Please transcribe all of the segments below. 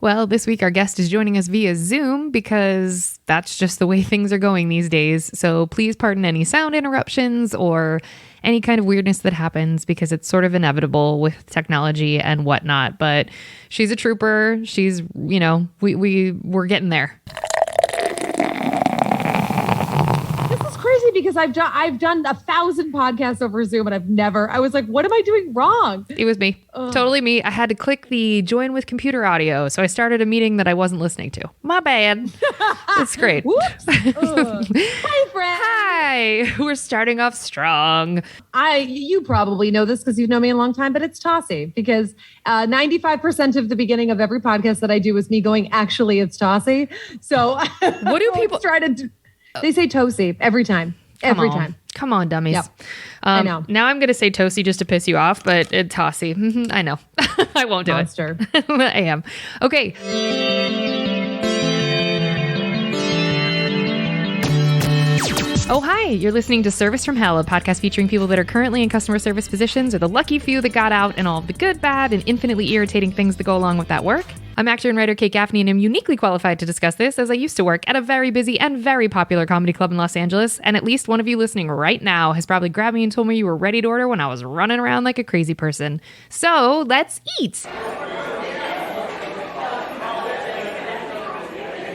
Well, this week our guest is joining us via Zoom because that's just the way things are going these days. So please pardon any sound interruptions or any kind of weirdness that happens because it's sort of inevitable with technology and whatnot. But she's a trooper. She's, we're getting there. Because I've done 1,000 podcasts over Zoom and I was like, what am I doing wrong? It was me. Totally me. I had to click the join with computer audio. So I started a meeting that I wasn't listening to. My bad. It's great. Whoops. Hi, friend. Hi. We're starting off strong. You probably know this because you've known me a long time, but it's Tosi because 95% of the beginning of every podcast that I do is me going, actually, it's Tosi. So what do people try to do? They say Tosi every time. Every time. Come on, dummies. Yep. I know. Now I'm going to say Tosi just to piss you off, but it's Tosi. I know. I won't do Monster. it. I am. Okay. Oh, hi. You're listening to Service from Hell, a podcast featuring people that are currently in customer service positions or the lucky few that got out and all of the good, bad, and infinitely irritating things that go along with that work. I'm actor and writer Kate Gaffney, and I'm uniquely qualified to discuss this as I used to work at a very busy and very popular comedy club in Los Angeles, and at least one of you listening right now has probably grabbed me and told me you were ready to order when I was running around like a crazy person. So, let's eat!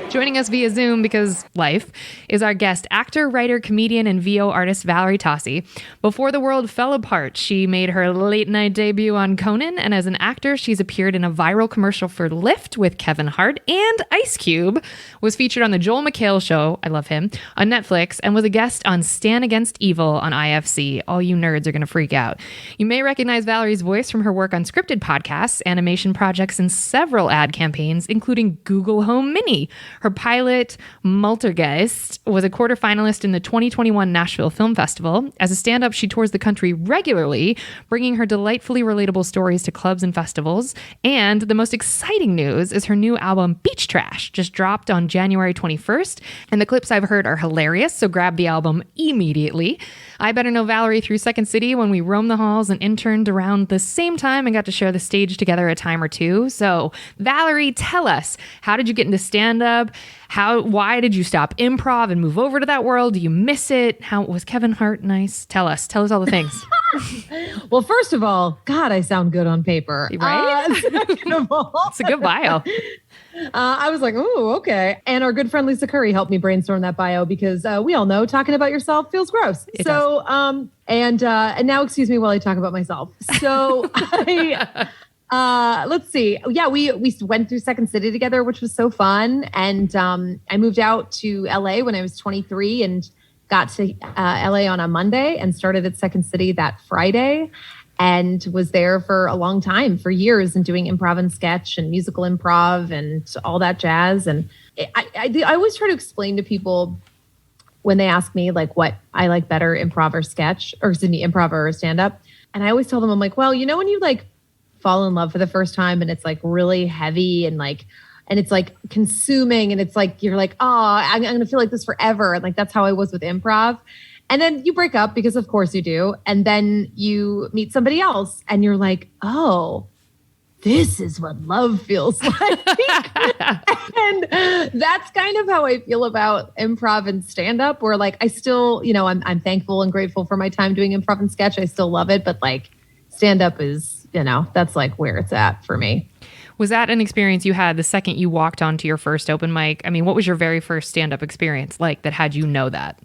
Joining us via Zoom because life is our guest, actor, writer, comedian, and VO artist Valerie Tosi. Before the world fell apart, she made her late night debut on Conan, and as an actor, she's appeared in a viral commercial for Lyft with Kevin Hart, and Ice Cube was featured on the Joel McHale Show, I love him, on Netflix, and was a guest on Stand Against Evil on IFC. All you nerds are going to freak out. You may recognize Valerie's voice from her work on scripted podcasts, animation projects, and several ad campaigns, including Google Home Mini. Her pilot, Multergeist, was a quarterfinalist in the 2021 Nashville Film Festival. As a stand-up, she tours the country regularly, bringing her delightfully relatable stories to clubs and festivals. And the most exciting news is her new album, Beach Trash, just dropped on January 21st. And the clips I've heard are hilarious, so grab the album immediately. I better know Valerie through Second City when we roamed the halls and interned around the same time and got to share the stage together a time or two. So, Valerie, tell us, how did you get into stand-up? Why did you stop improv and move over to that world? Do you miss it? How was Kevin Hart nice? Tell us all the things. Well, first of all, God, I sound good on paper. Right? Second of all, it's a good bio. I was like, oh, okay. And our good friend Lisa Curry helped me brainstorm that bio because we all know talking about yourself feels gross. It does. And now excuse me while I talk about myself. So let's see. Yeah, we went through Second City together, which was so fun. And I moved out to LA when I was 23 and got to LA on a Monday and started at Second City that Friday and was there for a long time, for years, and doing improv and sketch and musical improv and all that jazz. And I always try to explain to people when they ask me like what I like better, improv or sketch, or improv or stand up. And I always tell them, I'm like, well, when you like fall in love for the first time and it's like really heavy and it's like consuming and it's like, you're like, oh, I'm going to feel like this forever. And like, that's how I was with improv. And then you break up because of course you do. And then you meet somebody else and you're like, oh, this is what love feels like. And that's kind of how I feel about improv and stand-up, where like, I still, I'm thankful and grateful for my time doing improv and sketch. I still love it. But like stand-up is, that's like where it's at for me. Was that an experience you had the second you walked onto your first open mic? I mean, what was your very first stand-up experience like that had you know that?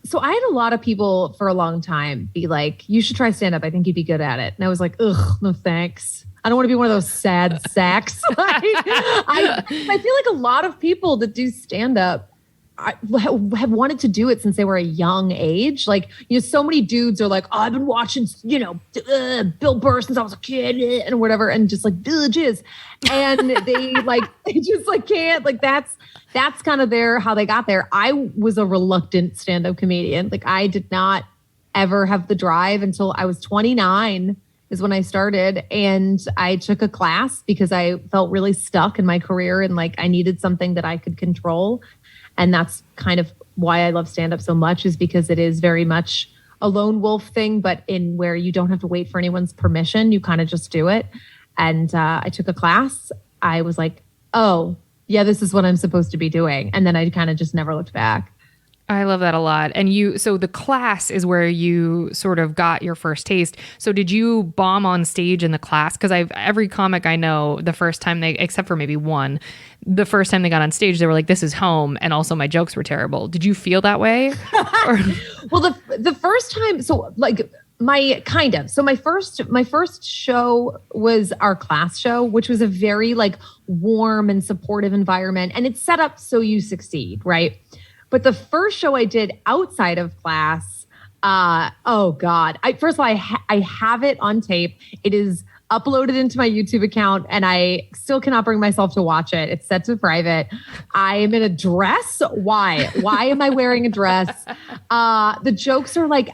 So I had a lot of people for a long time be like, you should try stand-up. I think you'd be good at it. And I was like, ugh, no thanks. I don't want to be one of those sad sacks. I feel like a lot of people that do stand-up have wanted to do it since they were a young age. Like, so many dudes are like, oh, I've been watching, Bill Burr since I was a kid and whatever. And just like, jizz. And they just like can't, like, that's kind of how they got there. I was a reluctant stand-up comedian. Like, I did not ever have the drive until I was 29 is when I started. And I took a class because I felt really stuck in my career and like I needed something that I could control. And that's kind of why I love stand-up so much, is because it is very much a lone wolf thing, but in where you don't have to wait for anyone's permission. You kind of just do it. And I took a class. I was like oh, yeah, this is what I'm supposed to be doing. And then I kind of just never looked back. I love that a lot. And so the class is where you sort of got your first taste. So did you bomb on stage in the class? Because every comic I know, the first time except for maybe one, the first time they got on stage, they were like, this is home. And also my jokes were terrible. Did you feel that way? Well, the first time, so like so my first show was our class show, which was a very like warm and supportive environment. And it's set up so you succeed, right? But the first show I did outside of class, oh God. First of all, I have it on tape. It is uploaded into my YouTube account and I still cannot bring myself to watch it. It's set to private. I am in a dress. Why? Why am I wearing a dress? The jokes are like,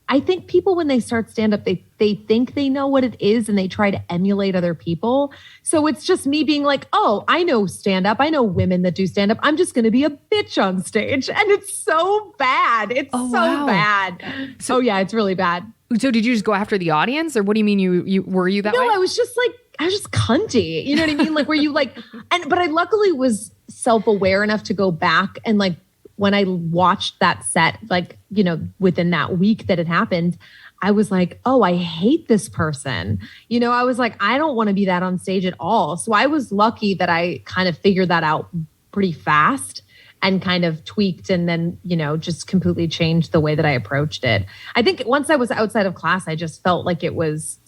I think people, when they start stand-up, they think they know what it is and they try to emulate other people. So it's just me being like, oh, I know stand-up. I know women that do stand-up. I'm just going to be a bitch on stage. And it's so bad. It's bad. So yeah, it's really bad. So did you just go after the audience, or what do you mean were you that way? No, I was just cunty. You know what I mean? Like, were you like, but I luckily was self-aware enough to go back and like, when I watched that set, like, you know, within that week that it happened, I was like, oh, I hate this person. You know, I was like, I don't want to be that on stage at all. So I was lucky that I kind of figured that out pretty fast and kind of tweaked and then, you know, just completely changed the way that I approached it. I think once I was outside of class, I just felt like it was,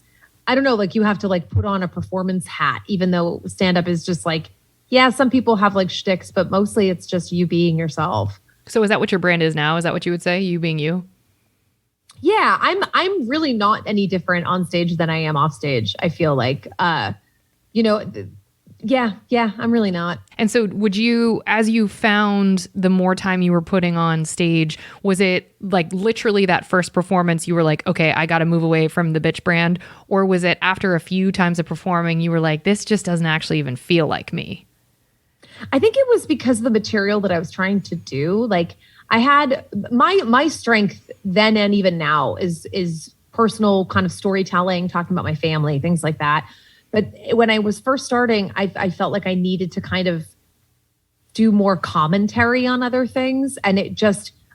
I don't know, like you have to like put on a performance hat, even though stand-up is just like, yeah, some people have like shticks, but mostly it's just you being yourself. So is that what your brand is now? Is that what you would say? You being you? Yeah, I'm really not any different on stage than I am off stage. I feel like, you know, yeah, I'm really not. And so would you, as you found the more time you were putting on stage, was it like literally that first performance you were like, okay, I got to move away from the bitch brand? Or was it after a few times of performing, you were like, this just doesn't actually even feel like me? I think it was because of the material that I was trying to do. Like I had my strength then and even now is personal kind of storytelling, talking about my family, things like that. But when I was first starting, I felt like I needed to kind of do more commentary on other things. And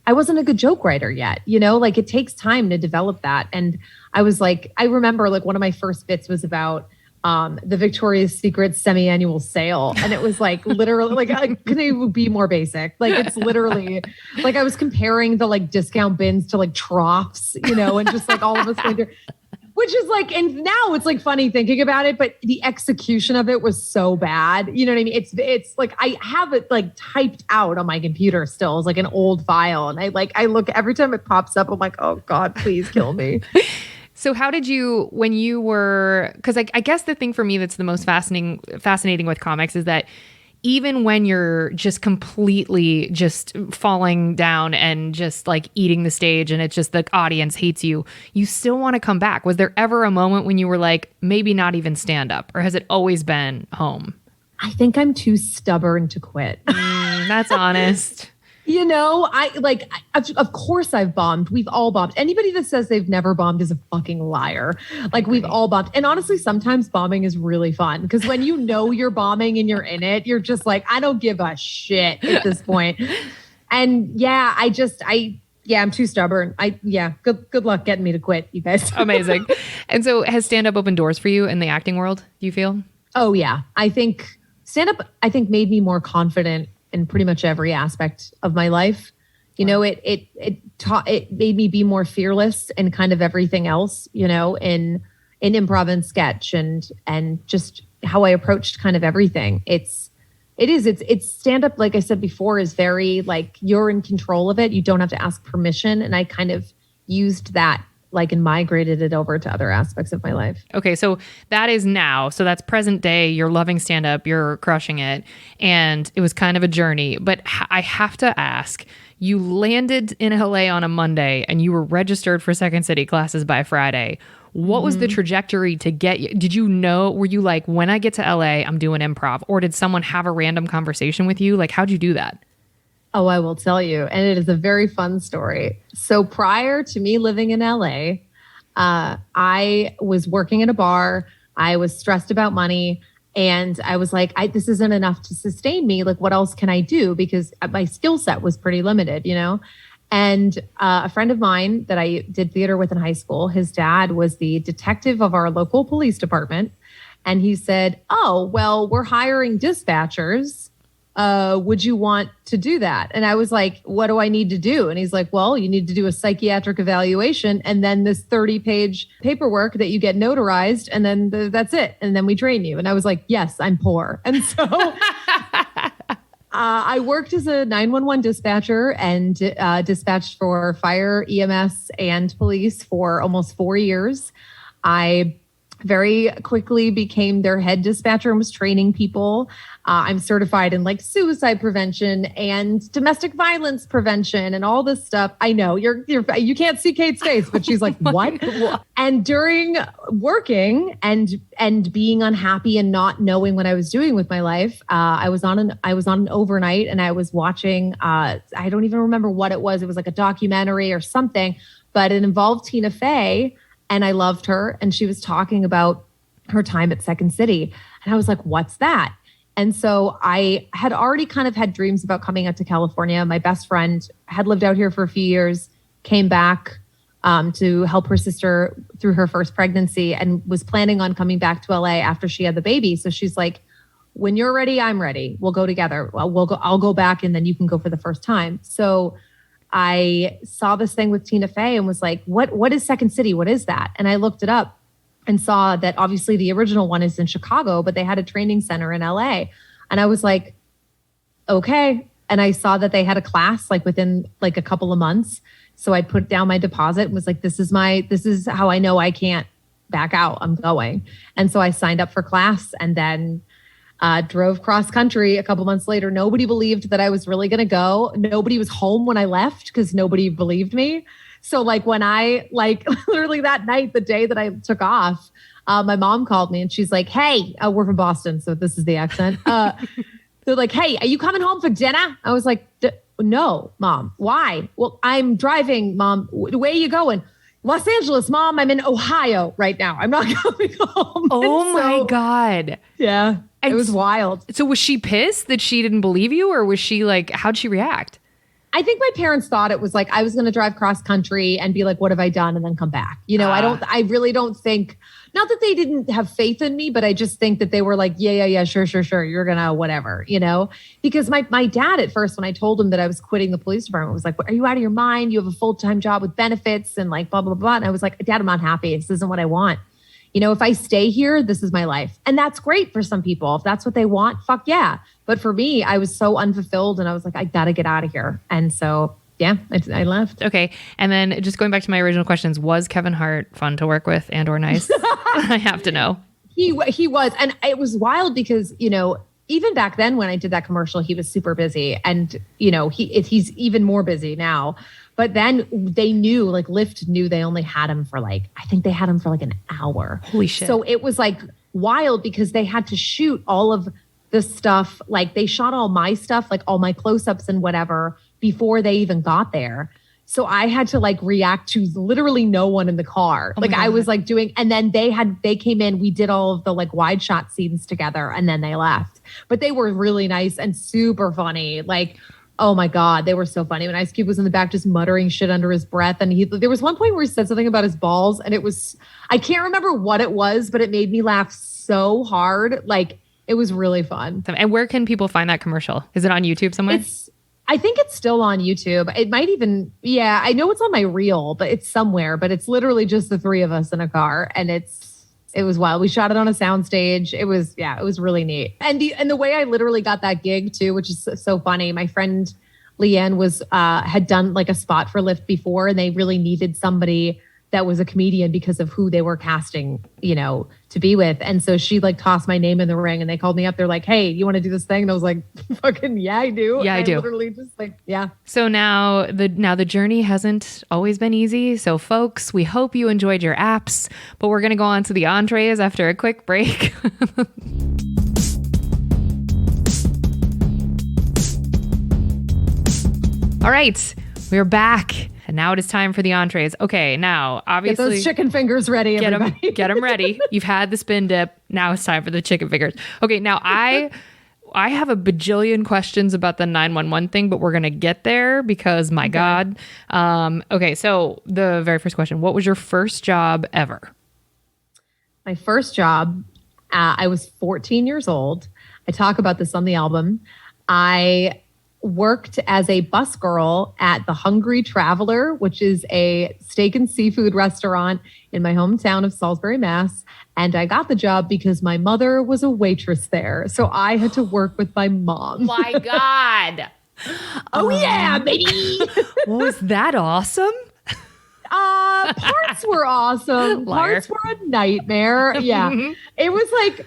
I wasn't a good joke writer yet, you know, like it takes time to develop that. And I was like, I remember like one of my first bits was about the Victoria's Secret semi-annual sale. And it was like literally like, I couldn't even be more basic. Like it's literally like I was comparing the like discount bins to like troughs, you know, and just like all of us going through, which is like, and now it's like funny thinking about it, but the execution of it was so bad. You know what I mean? It's like, I have it like typed out on my computer still. It's like an old file. And I look every time it pops up, I'm like, oh God, please kill me. So how did you, when you were, because I guess the thing for me that's the most fascinating with comics is that even when you're just completely just falling down and just like eating the stage and it's just the audience hates you, you still want to come back. Was there ever a moment when you were like, maybe not even stand up, or has it always been home? I think I'm too stubborn to quit. That's honest. You know, of course I've bombed. We've all bombed. Anybody that says they've never bombed is a fucking liar. Like we've all bombed. And honestly, sometimes bombing is really fun because when you know you're bombing and you're in it, you're just like, I don't give a shit at this point. And yeah, I'm too stubborn. Good luck getting me to quit, you guys. Amazing. And so has stand-up opened doors for you in the acting world, do you feel? Oh yeah. I think stand-up, made me more confident in pretty much every aspect of my life. You know, it made me be more fearless in kind of everything else, you know, in improv and sketch and just how I approached kind of everything. It's stand up, like I said before, is very like you're in control of it. You don't have to ask permission. And I kind of used that like and migrated it over to other aspects of my life. Okay, so that is now. So that's present day. You're loving stand-up. You're crushing it. And it was kind of a journey. But I have to ask, you landed in LA on a Monday and you were registered for Second City classes by Friday. What was the trajectory to get you? Did you know, were you like, when I get to LA, I'm doing improv? Or did someone have a random conversation with you? Like, how'd you do that? Oh, I will tell you. And it is a very fun story. So prior to me living in LA, I was working at a bar. I was stressed about money. And I was like, this isn't enough to sustain me. Like, what else can I do? Because my skill set was pretty limited, you know? And a friend of mine that I did theater with in high school, his dad was the detective of our local police department. And he said, oh, well, we're hiring dispatchers. Would you want to do that? And I was like, what do I need to do? And he's like, well, you need to do a psychiatric evaluation and then this 30-page paperwork that you get notarized. And then that's it. And then we train you. And I was like, yes, I'm poor. And so I worked as a 911 dispatcher and dispatched for fire, EMS, and police for almost 4 years. I very quickly became their head dispatcher and was training people. I'm certified in like suicide prevention and domestic violence prevention and all this stuff. I know you can't see Kate's face, but she's like, what? And during working and being unhappy and not knowing what I was doing with my life, I was on an overnight and I was watching, I don't even remember what it was. It was like a documentary or something, but it involved Tina Fey. And I loved her. And she was talking about her time at Second City. And I was like, what's that? And so I had already kind of had dreams about coming out to California. My best friend had lived out here for a few years, came back to help her sister through her first pregnancy and was planning on coming back to LA after she had the baby. So she's like, when you're ready, I'm ready. We'll go together. I'll go back and then you can go for the first time. So I saw this thing with Tina Fey and was like, what is Second City? What is that? And I looked it up and saw that obviously the original one is in Chicago, but they had a training center in LA. And I was like, okay. And I saw that they had a class like within like a couple of months. So I put down my deposit and was like, this is how I know I can't back out. I'm going. And so I signed up for class and then drove cross country a couple months later. Nobody believed that I was really going to go. Nobody was home when I left because nobody believed me. So like when I literally that night, the day that I took off, my mom called me and she's like, hey, we're from Boston. So this is the accent. They're like, hey, are you coming home for dinner? I was like, no, Mom. Why? Well, I'm driving, Mom. Where are you going? Los Angeles, Mom. I'm in Ohio right now. I'm not coming home. Oh my God. Yeah. It was wild. So was she pissed that she didn't believe you, or was she like, how'd she react? I think my parents thought it was like I was going to drive cross country and be like, what have I done? And then come back. You know, I really don't think, not that they didn't have faith in me, but I just think that they were like, yeah, sure. You're going to whatever, you know, because my dad at first, when I told him that I was quitting the police department, was like, are you out of your mind? You have a full-time job with benefits and like blah, blah, blah. And I was like, Dad, I'm not happy. This isn't what I want. You know, if I stay here, this is my life. And that's great for some people. If that's what they want, fuck yeah. But for me, I was so unfulfilled and I was like, I got to get out of here. And so, yeah, I left. Okay. And then just going back to my original questions, was Kevin Hart fun to work with and or nice? I have to know. He was. And it was wild because, you know, even back then when I did that commercial, he was super busy. And, you know, he's even more busy now. But then they knew, like Lyft knew they only had him for like, I think they had him for like an hour. Holy shit. So it was like wild because they had to shoot all of the stuff. Like they shot all my stuff, like all my close-ups and whatever before they even got there. So I had to like react to literally no one in the car. Oh like I was like doing, and then they came in, we did all of the like wide shot scenes together and then they left. But they were really nice and super funny. Like, oh my God, they were so funny. When Ice Cube was in the back just muttering shit under his breath. And there was one point where he said something about his balls and it was, I can't remember what it was, but it made me laugh so hard. Like it was really fun. And where can people find that commercial? Is it on YouTube somewhere? I think it's still on YouTube. It might even, yeah, I know it's on my reel, but it's somewhere, but it's literally just the three of us in a car. And it was wild. We shot it on a soundstage. It was really neat. And the way I literally got that gig too, which is so funny. My friend Leanne had done like a spot for Lyft before, and they really needed somebody that was a comedian because of who they were casting, you know, to be with. And so she like tossed my name in the ring and they called me up. They're like, hey, you want to do this thing? And I was like, fucking yeah, I do. Yeah, I do. Literally just like, yeah. So now the journey hasn't always been easy. So folks, we hope you enjoyed your apps, but we're going to go on to the entrees after a quick break. All right, we're back. And now it is time for the entrees. Okay, now obviously get those chicken fingers ready. Get them ready. You've had the spin dip. Now it's time for the chicken fingers. Okay, now I have a bajillion questions about the 911 thing, but we're gonna get there because my God. Okay, so the very first question: what was your first job ever? My first job, I was 14 years old. I talk about this on the album. I worked as a bus girl at the Hungry Traveler, which is a steak and seafood restaurant in my hometown of Salisbury, Mass. And I got the job because my mother was a waitress there. So I had to work with my mom. My God. Oh, yeah, baby. Was that awesome? Parts were awesome. Liar. Parts were a nightmare. Yeah. It was like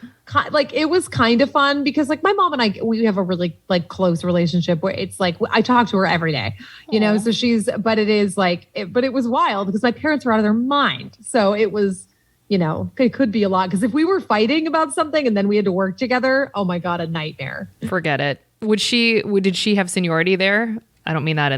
it was kind of fun because like my mom and I, we have a really like close relationship where it's like I talk to her every day, you know, so but it is like, but it was wild because my parents were out of their mind. So it was, you know, it could be a lot because if we were fighting about something and then we had to work together, oh my God, a nightmare. Forget it. Did she have seniority there? I'm not.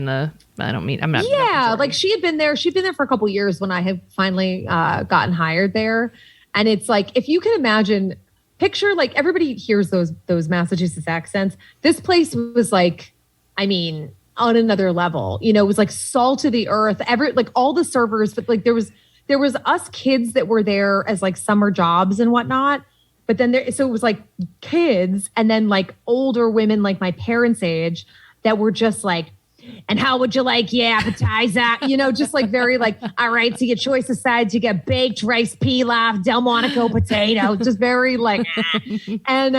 Yeah. Like she'd been there for a couple of years when I had finally gotten hired there. And it's like, if you can imagine, picture like everybody hears those Massachusetts accents. This place was like, I mean, on another level, you know, it was like salt of the earth, like all the servers, but like there was us kids that were there as like summer jobs and whatnot. But then so it was like kids and then like older women, like my parents' age, that were just like, and how would you like your appetizer? You know, just like very like, all right, so your choice of sides, you get baked rice pilaf, Delmonico potato, just very like, and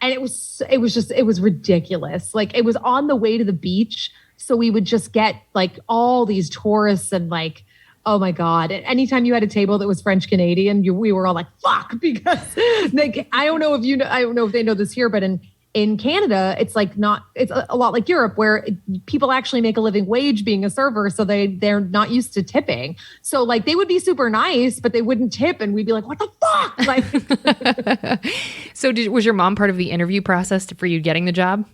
it was ridiculous. Like it was on the way to the beach. So we would just get like all these tourists and like, oh my God. And anytime you had a table that was French Canadian, we were all like, fuck, because like, I don't know if they know this here, but in Canada, it's a lot like Europe where people actually make a living wage being a server. So they're not used to tipping. So like they would be super nice, but they wouldn't tip. And we'd be like, what the fuck? Like, so was your mom part of the interview process for you getting the job?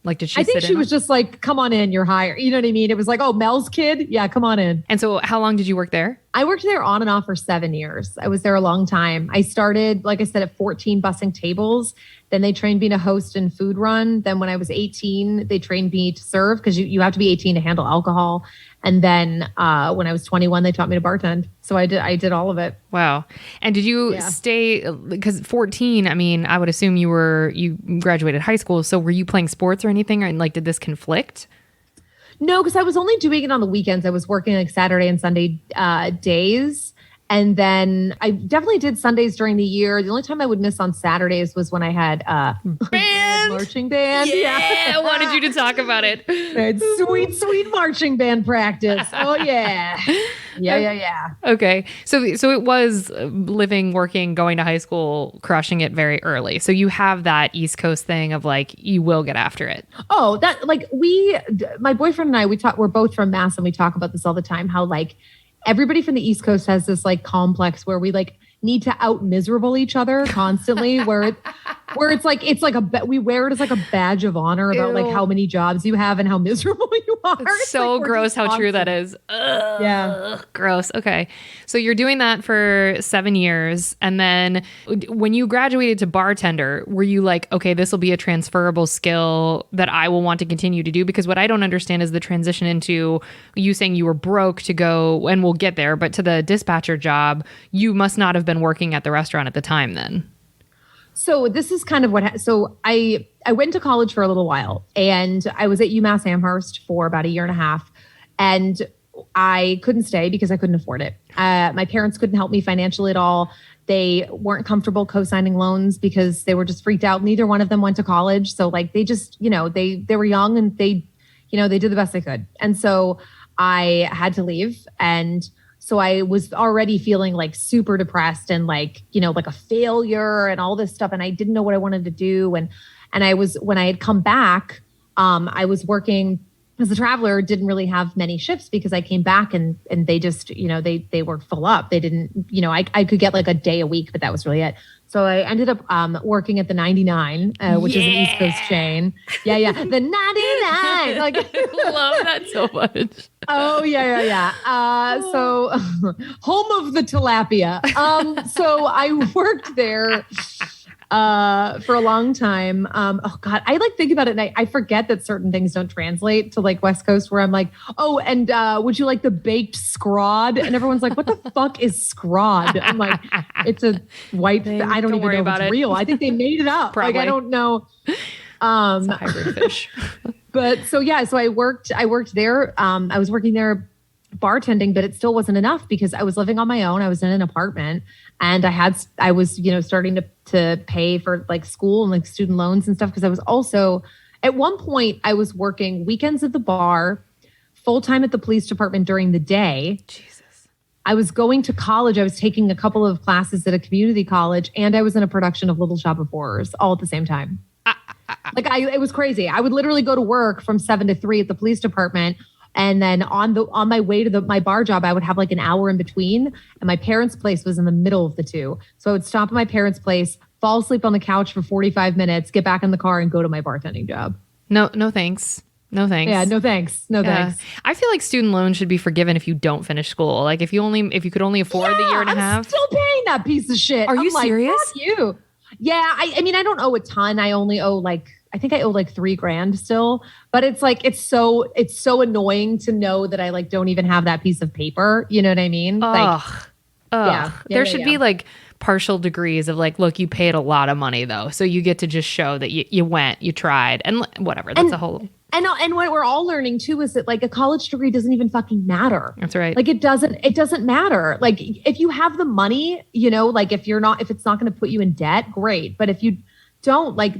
Like, did she? I think she was just like, come on in, you're hired. You know what I mean? It was like, oh, Mel's kid. Yeah, come on in. And so how long did you work there? I worked there on and off for 7 years. I was there a long time. I started, like I said, at 14 bussing tables. Then they trained me to host and food run. Then when I was 18, they trained me to serve because you have to be 18 to handle alcohol. And then when I was 21, they taught me to bartend. So I did all of it. Wow. And did you stay, because 14, I mean, I would assume you graduated high school. So were you playing sports or anything? Or like, did this conflict? No, because I was only doing it on the weekends. I was working like Saturday and Sunday days. And then I definitely did Sundays during the year. The only time I would miss on Saturdays was when I had band marching band. Yeah, I wanted you to talk about it. Sweet marching band practice. Oh yeah. Yeah. Okay. So it was living, working, going to high school, crushing it very early. So you have that East Coast thing of like, you will get after it. Oh, that like my boyfriend and I, we're both from Mass and we talk about this all the time, how like, everybody from the East Coast has this like complex where we like need to out miserable each other constantly where it's like we wear it as like a badge of honor about like how many jobs you have and how miserable you are. It's so like, gross how true that is. Ugh, yeah. Gross. Okay. So you're doing that for 7 years. And then when you graduated to bartender, were you like, okay, this will be a transferable skill that I will want to continue to do? Because what I don't understand is the transition into you saying you were broke to go, and we'll get there, but to the dispatcher job, you must not have been working at the restaurant at the time then. So this is kind of so I went to college for a little while and I was at UMass Amherst for about a year and a half and I couldn't stay because I couldn't afford it. My parents couldn't help me financially at all. They weren't comfortable co-signing loans because they were just freaked out. Neither one of them went to college. So like they just, you know, they were young and they did the best they could. And so I had to leave. And so I was already feeling like super depressed and like, you know, like a failure and all this stuff. And I didn't know what I wanted to do. And when I had come back, I was working as a traveler, didn't really have many shifts because I came back and they just, you know, they were full up. They didn't, you know, I could get like a day a week, but that was really it. So I ended up working at the 99, which is an East Coast chain. Yeah. The 99. Like, I love that so much. Oh, yeah. So home of the tilapia. So I worked there for a long time. Oh God, I like think about it and I forget that certain things don't translate to like West Coast where I'm like, oh, and would you like the baked scrod? And everyone's like, what the fuck is scrod? I'm like, it's a white thing. I don't even know if it's real. I think they made it up. Probably. Like, I don't know. It's a hybrid fish. But so I worked there. I was working there bartending, but it still wasn't enough because I was living on my own. I was in an apartment and I was, starting to pay for like school and like student loans and stuff. Cause I was also at one point I was working weekends at the bar, full time at the police department during the day. Jesus. I was going to college. I was taking a couple of classes at a community college and I was in a production of Little Shop of Horrors all at the same time. It was crazy. I would literally go to work from 7 to 3 at the police department. And then on my way to my bar job, I would have like an hour in between. And my parents' place was in the middle of the two. So I would stop at my parents' place, fall asleep on the couch for 45 minutes, get back in the car and go to my bartending job. No thanks. No thanks. Yeah, no thanks. No thanks. I feel like student loans should be forgiven if you don't finish school. Like if you could only afford the year and a half. I'm still paying that piece of shit. Are you serious? Fuck you. Yeah, I mean, I don't owe a ton. I only owe I think I owe like $3,000 still, but it's like, it's so annoying to know that I like don't even have that piece of paper. You know what I mean? Yeah. There should be like partial degrees of like, look, you paid a lot of money though. So you get to just show that you went, you tried and whatever. That's a whole. And what we're all learning too is that like a college degree doesn't even fucking matter. That's right. Like it doesn't matter. Like if you have the money, like if it's not going to put you in debt, great. But if you don't, like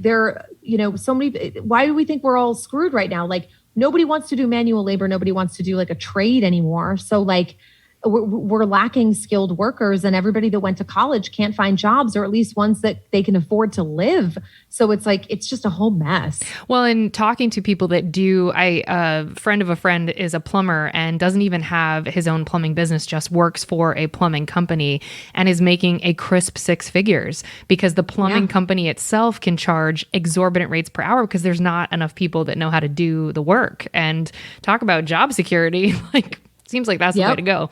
so many, why do we think we're all screwed right now? Like nobody wants to do manual labor. Nobody wants to do like a trade anymore. So like we're lacking skilled workers and everybody that went to college can't find jobs or at least ones that they can afford to live. So it's like, it's just a whole mess. Well, in talking to people that do, a friend of a friend is a plumber and doesn't even have his own plumbing business, just works for a plumbing company and is making a crisp 6 figures because the plumbing company itself can charge exorbitant rates per hour because there's not enough people that know how to do the work. And talk about job security, like, seems like that's the way to go.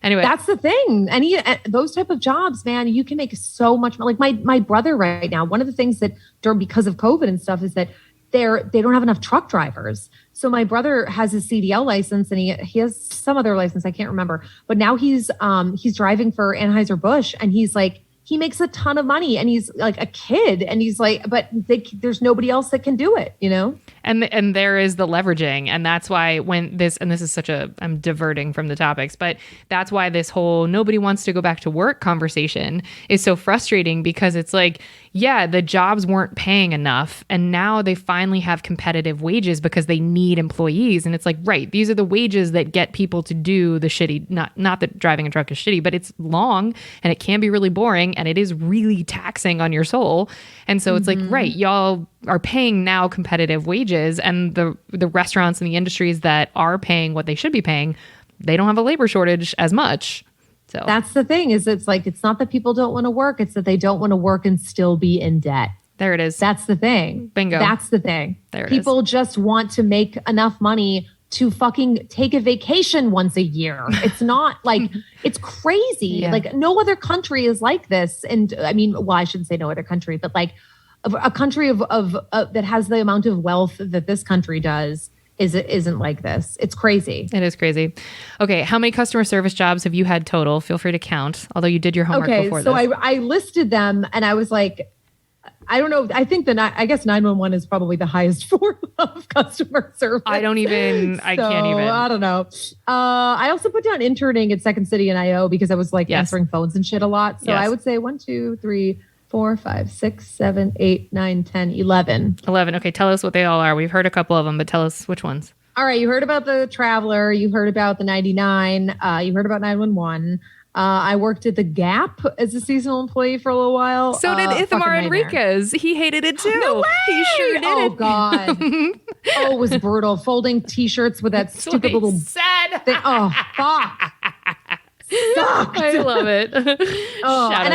Anyway, that's the thing. Those type of jobs, man, you can make so much money. Like my brother right now, one of the things that because of COVID and stuff is that they don't have enough truck drivers. So my brother has his CDL license and he has some other license. I can't remember, but now he's driving for Anheuser-Busch and he's like, he makes a ton of money and he's like a kid and he's like, but there's nobody else that can do it, And there is the leveraging. And that's why this is I'm diverting from the topics, but that's why this whole nobody wants to go back to work conversation is so frustrating because it's like, yeah, the jobs weren't paying enough. And now they finally have competitive wages because they need employees. And it's like, right, these are the wages that get people to do the shitty, not that driving a truck is shitty, but it's long and it can be really boring and it is really taxing on your soul. And so it's like, right, y'all are paying now competitive wages and the restaurants and the industries that are paying what they should be paying, they don't have a labor shortage as much. So that's the thing is it's like, it's not that people don't want to work. It's that they don't want to work and still be in debt. There it is. That's the thing. Bingo. That's the thing. There it people just want to make enough money to fucking take a vacation once a year. It's not like, it's crazy. Yeah. Like no other country is like this. And I mean, well, I shouldn't say no other country, but like a country of that has the amount of wealth that this country does isn't like this. It's crazy. It is crazy. Okay. How many customer service jobs have you had total? Feel free to count, although you did your homework before this. So I listed them and I was like, I don't know. I think I guess 911 is probably the highest form of customer service. I can't even. I don't know. I also put down interning at Second City and IO because I was like answering phones and shit a lot. So I would say 1, 2, 3, 4, 5, 6, 7, 8, 9, 10, 11. 11. Okay. Tell us what they all are. We've heard a couple of them, but tell us which ones. All right. You heard about the Traveler. You heard about the 99. You heard about 911. I worked at the Gap as a seasonal employee for a little while. So did Ithamar Enriquez. He hated it too. No way! He sure did. Oh, God. It was brutal. Folding T-shirts with that stupid little sad thing. Oh, fuck. sucked. I love it. Oh, and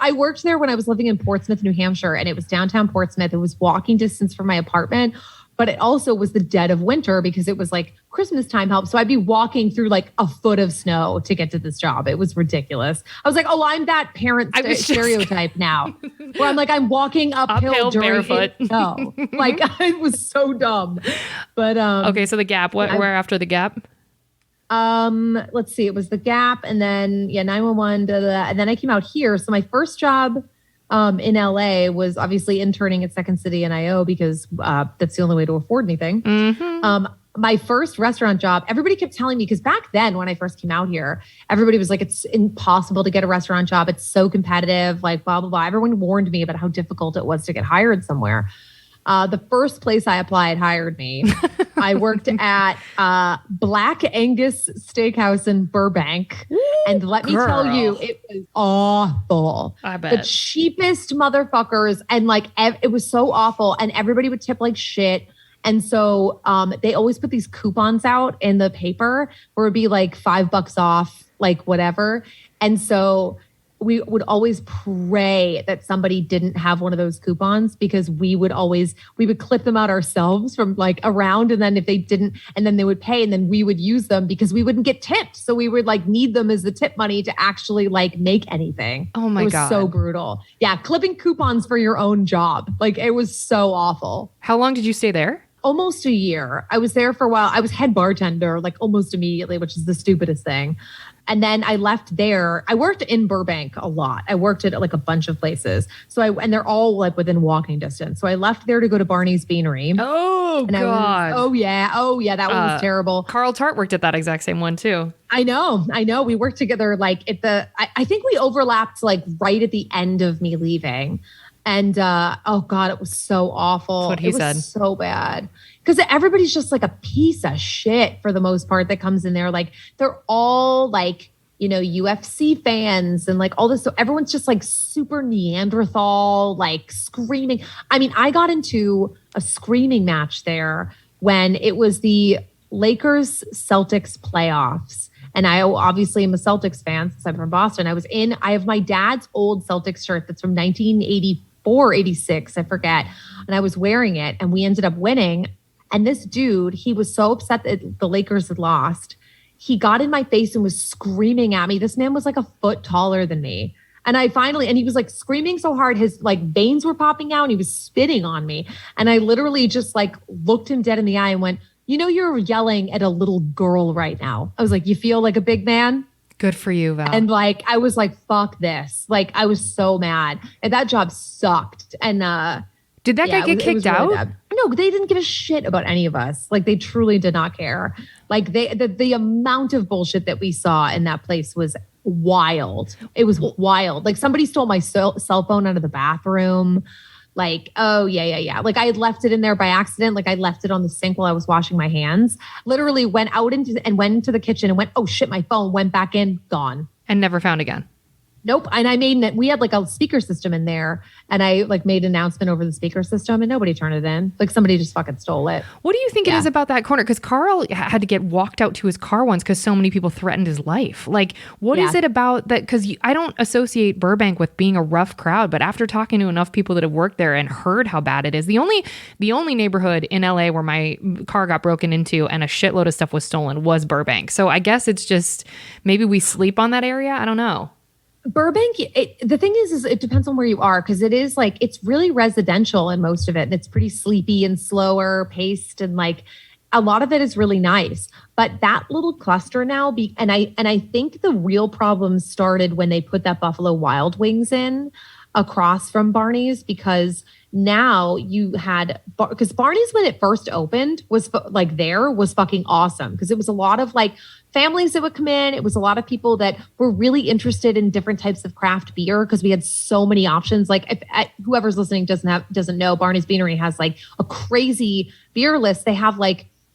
I worked there when I was living in Portsmouth, New Hampshire, and it was downtown Portsmouth. It was walking distance from my apartment, but it also was the dead of winter because it was like Christmas time help. So I'd be walking through like a foot of snow to get to this job. It was ridiculous. I was like, oh, I'm that parent stereotype now where I'm like, I'm walking uphill barefoot. No, like I was so dumb. But okay, so the Gap. Where after the Gap? Let's see. It was the Gap, and then 911, and then I came out here. So my first job in LA was obviously interning at Second City and IO because that's the only way to afford anything. Mm-hmm. My first restaurant job, everybody kept telling me, because back then when I first came out here, everybody was like, it's impossible to get a restaurant job. It's so competitive, like blah, blah, blah. Everyone warned me about how difficult it was to get hired somewhere. The first place I applied hired me. I worked at Black Angus Steakhouse in Burbank. And let me tell you, it was awful. I bet. The cheapest motherfuckers. And like, it was so awful. And everybody would tip like shit. And so they always put these coupons out in the paper where it'd be like $5 off, like whatever. And so we would always pray that somebody didn't have one of those coupons, because we would clip them out ourselves from like around. And then if they didn't, and then they would pay, and then we would use them because we wouldn't get tipped. So we would like need them as the tip money to actually like make anything. Oh my God. It was so brutal. Yeah. Clipping coupons for your own job. Like it was so awful. How long did you stay there? Almost a year. I was there for a while. I was head bartender like almost immediately, which is the stupidest thing. And then I left there. I worked in Burbank a lot. I worked at like a bunch of places. And they're all like within walking distance. So I left there to go to Barney's Beanery. Oh, God. Oh yeah. That one was terrible. Carl Tart worked at that exact same one too. I know. We worked together like I think we overlapped like right at the end of me leaving. And oh God, it was so awful. That's what he said. It was so bad. Because everybody's just like a piece of shit for the most part that comes in there. Like they're all like, UFC fans and like all this. So everyone's just like super Neanderthal, like screaming. I mean, I got into a screaming match there when it was the Lakers Celtics playoffs. And I obviously am a Celtics fan since I'm from Boston. I have my dad's old Celtics shirt that's from 1984, 86, I forget. And I was wearing it and we ended up winning. And this dude, he was so upset that the Lakers had lost. He got in my face and was screaming at me. This man was like a foot taller than me. And he was like screaming so hard, his like veins were popping out and he was spitting on me. And I literally just like looked him dead in the eye and went, you're yelling at a little girl right now. I was like, you feel like a big man? Good for you, Val. And like, I was like, fuck this. Like, I was so mad. And that job sucked. And did that guy get kicked out? Really no, they didn't give a shit about any of us. Like, they truly did not care. Like, the amount of bullshit that we saw in that place was wild. It was wild. Like, somebody stole my cell phone out of the bathroom. Like, oh, yeah. Like, I had left it in there by accident. Like, I left it on the sink while I was washing my hands. Literally went into the kitchen and went, oh, shit, my phone. Went back in, gone. And never found again. Nope. And we had like a speaker system in there, and I like made an announcement over the speaker system and nobody turned it in. Like somebody just fucking stole it. What do you think it is about that corner? Because Carl had to get walked out to his car once because so many people threatened his life. Like, what is it about that? Because I don't associate Burbank with being a rough crowd, but after talking to enough people that have worked there and heard how bad it is, the only neighborhood in LA where my car got broken into and a shitload of stuff was stolen was Burbank. So I guess it's just maybe we sleep on that area. I don't know. Burbank, the thing is it depends on where you are, because it is like, it's really residential in most of it. And it's pretty sleepy and slower paced. And like a lot of it is really nice. But that little cluster now, and I think the real problem started when they put that Buffalo Wild Wings in across from Barney's, because now you had, because Barney's when it first opened was fucking awesome, because it was a lot of like families that would come in. It was a lot of people that were really interested in different types of craft beer, because we had so many options. Like if whoever's listening doesn't know, Barney's Beanery has like a crazy beer list. They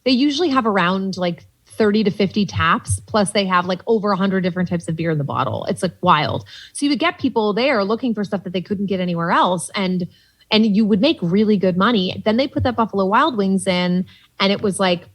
usually have around like 30 to 50 taps, plus they have like over 100 different types of beer in the bottle. It's like wild. So you would get people there looking for stuff that they couldn't get anywhere else, and you would make really good money. Then they put that Buffalo Wild Wings in, and it was like,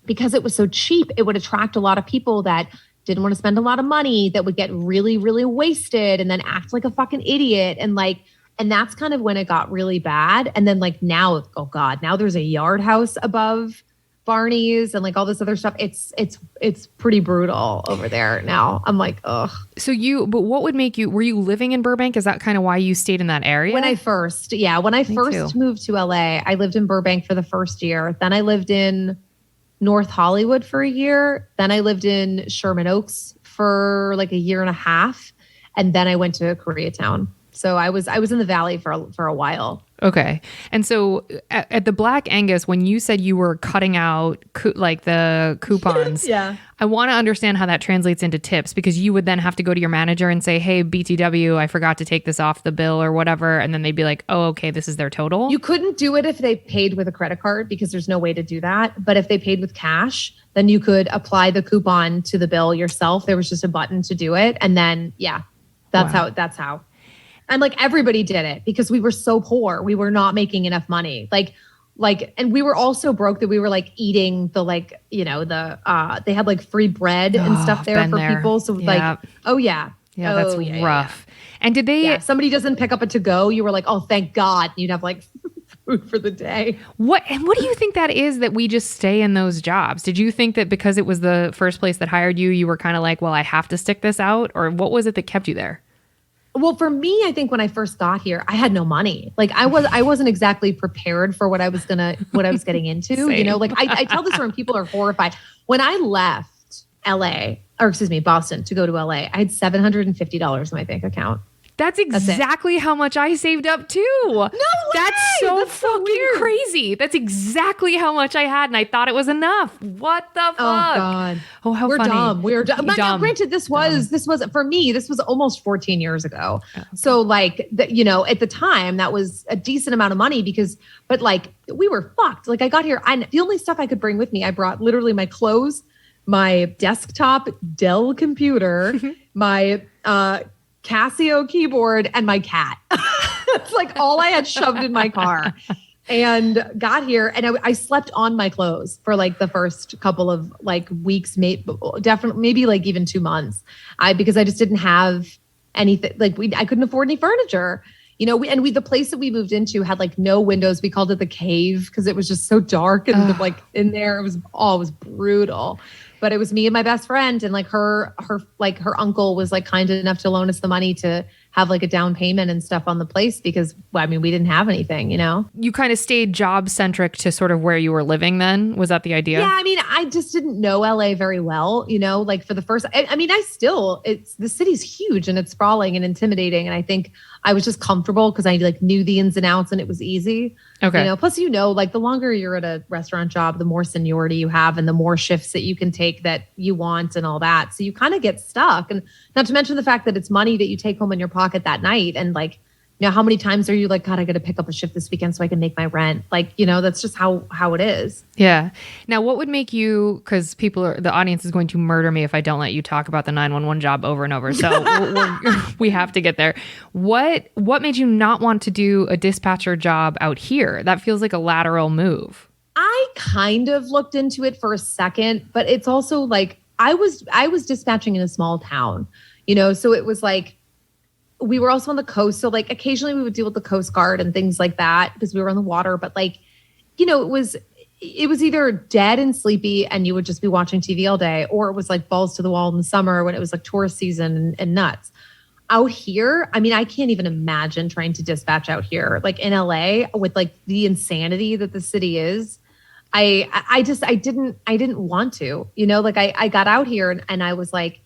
because it was so cheap, it would attract a lot of people that didn't want to spend a lot of money, that would get really, really wasted and then act like a fucking idiot. And that's kind of when it got really bad. And then like now, oh God, now there's a yard house above Barney's and like all this other stuff. It's pretty brutal over there now. I'm like, ugh. But what would make you, were you living in Burbank? Is that kind of why you stayed in that area? When I first moved to LA, I lived in Burbank for the first year. Then I lived in North Hollywood for a year. Then I lived in Sherman Oaks for like a year and a half. And then I went to Koreatown. So I was in the Valley for a while. Okay. And so at the Black Angus, when you said you were cutting out like the coupons, yeah, I want to understand how that translates into tips, because you would then have to go to your manager and say, hey, BTW, I forgot to take this off the bill or whatever. And then they'd be like, oh, okay, this is their total. You couldn't do it if they paid with a credit card because there's no way to do that. But if they paid with cash, then you could apply the coupon to the bill yourself. There was just a button to do it. And then, yeah, that's how. And like everybody did it because we were so poor. We were not making enough money. And we were all so broke that we were like eating the they had like free bread and stuff there for people. So like, oh yeah. Yeah, that's rough. Yeah. And did they? Yeah, if somebody doesn't pick up a to-go, you were like, oh, thank God. You'd have like food for the day. What do you think that is that we just stay in those jobs? Did you think that because it was the first place that hired you, you were kind of like, well, I have to stick this out? Or what was it that kept you there? Well, for me, I think when I first got here, I had no money. Like I wasn't exactly prepared for what I was getting into. You know, like I tell this when people are horrified. When I left Boston to go to LA, I had $750 in my bank account. That's exactly how much I saved up too. No way! That's so fucking crazy. That's exactly how much I had, and I thought it was enough. What the fuck? Oh God! Oh, how We're funny. Dumb. We're dumb. Now, granted, this was for me. This was almost 14 years ago. Yeah, okay. So, like, at the time, that was a decent amount of money but like, we were fucked. Like, I got here, the only stuff I could bring with me, I brought literally my clothes, my desktop Dell computer, my Casio keyboard, and my cat. That's like all I had shoved in my car. And got here, and I slept on my clothes for like the first couple of like weeks, definitely maybe like even 2 months. Because I just didn't have anything. Like I couldn't afford any furniture. The place that we moved into had like no windows. We called it the cave because it was just so dark and like in there it was brutal. But it was me and my best friend, and like her uncle was like kind enough to loan us the money to have like a down payment and stuff on the place because we didn't have anything, You kind of stayed job centric to sort of where you were living then? Was that the idea? Yeah, I just didn't know LA very well, like for the first, the city's huge and it's sprawling and intimidating. And I think I was just comfortable because I like knew the ins and outs and it was easy. Okay. Plus, like the longer you're at a restaurant job, the more seniority you have and the more shifts that you can take that you want and all that. So you kind of get stuck. And not to mention the fact that it's money that you take home in your pocket that night. And like, how many times are you like, God, I got to pick up a shift this weekend so I can make my rent. Like, that's just how it is. Yeah. Now, what would make you, because the audience is going to murder me if I don't let you talk about the 911 job over and over. So we have to get there. What made you not want to do a dispatcher job out here? That feels like a lateral move. I kind of looked into it for a second, but it's also like, I was dispatching in a small town, so it was like, we were also on the coast. So like occasionally we would deal with the Coast Guard and things like that because we were on the water. But like, it was either dead and sleepy and you would just be watching TV all day, or it was like balls to the wall in the summer when it was like tourist season and nuts. Out here, I can't even imagine trying to dispatch out here, like in LA with like the insanity that the city is. I didn't want to, like I got out here and I was like,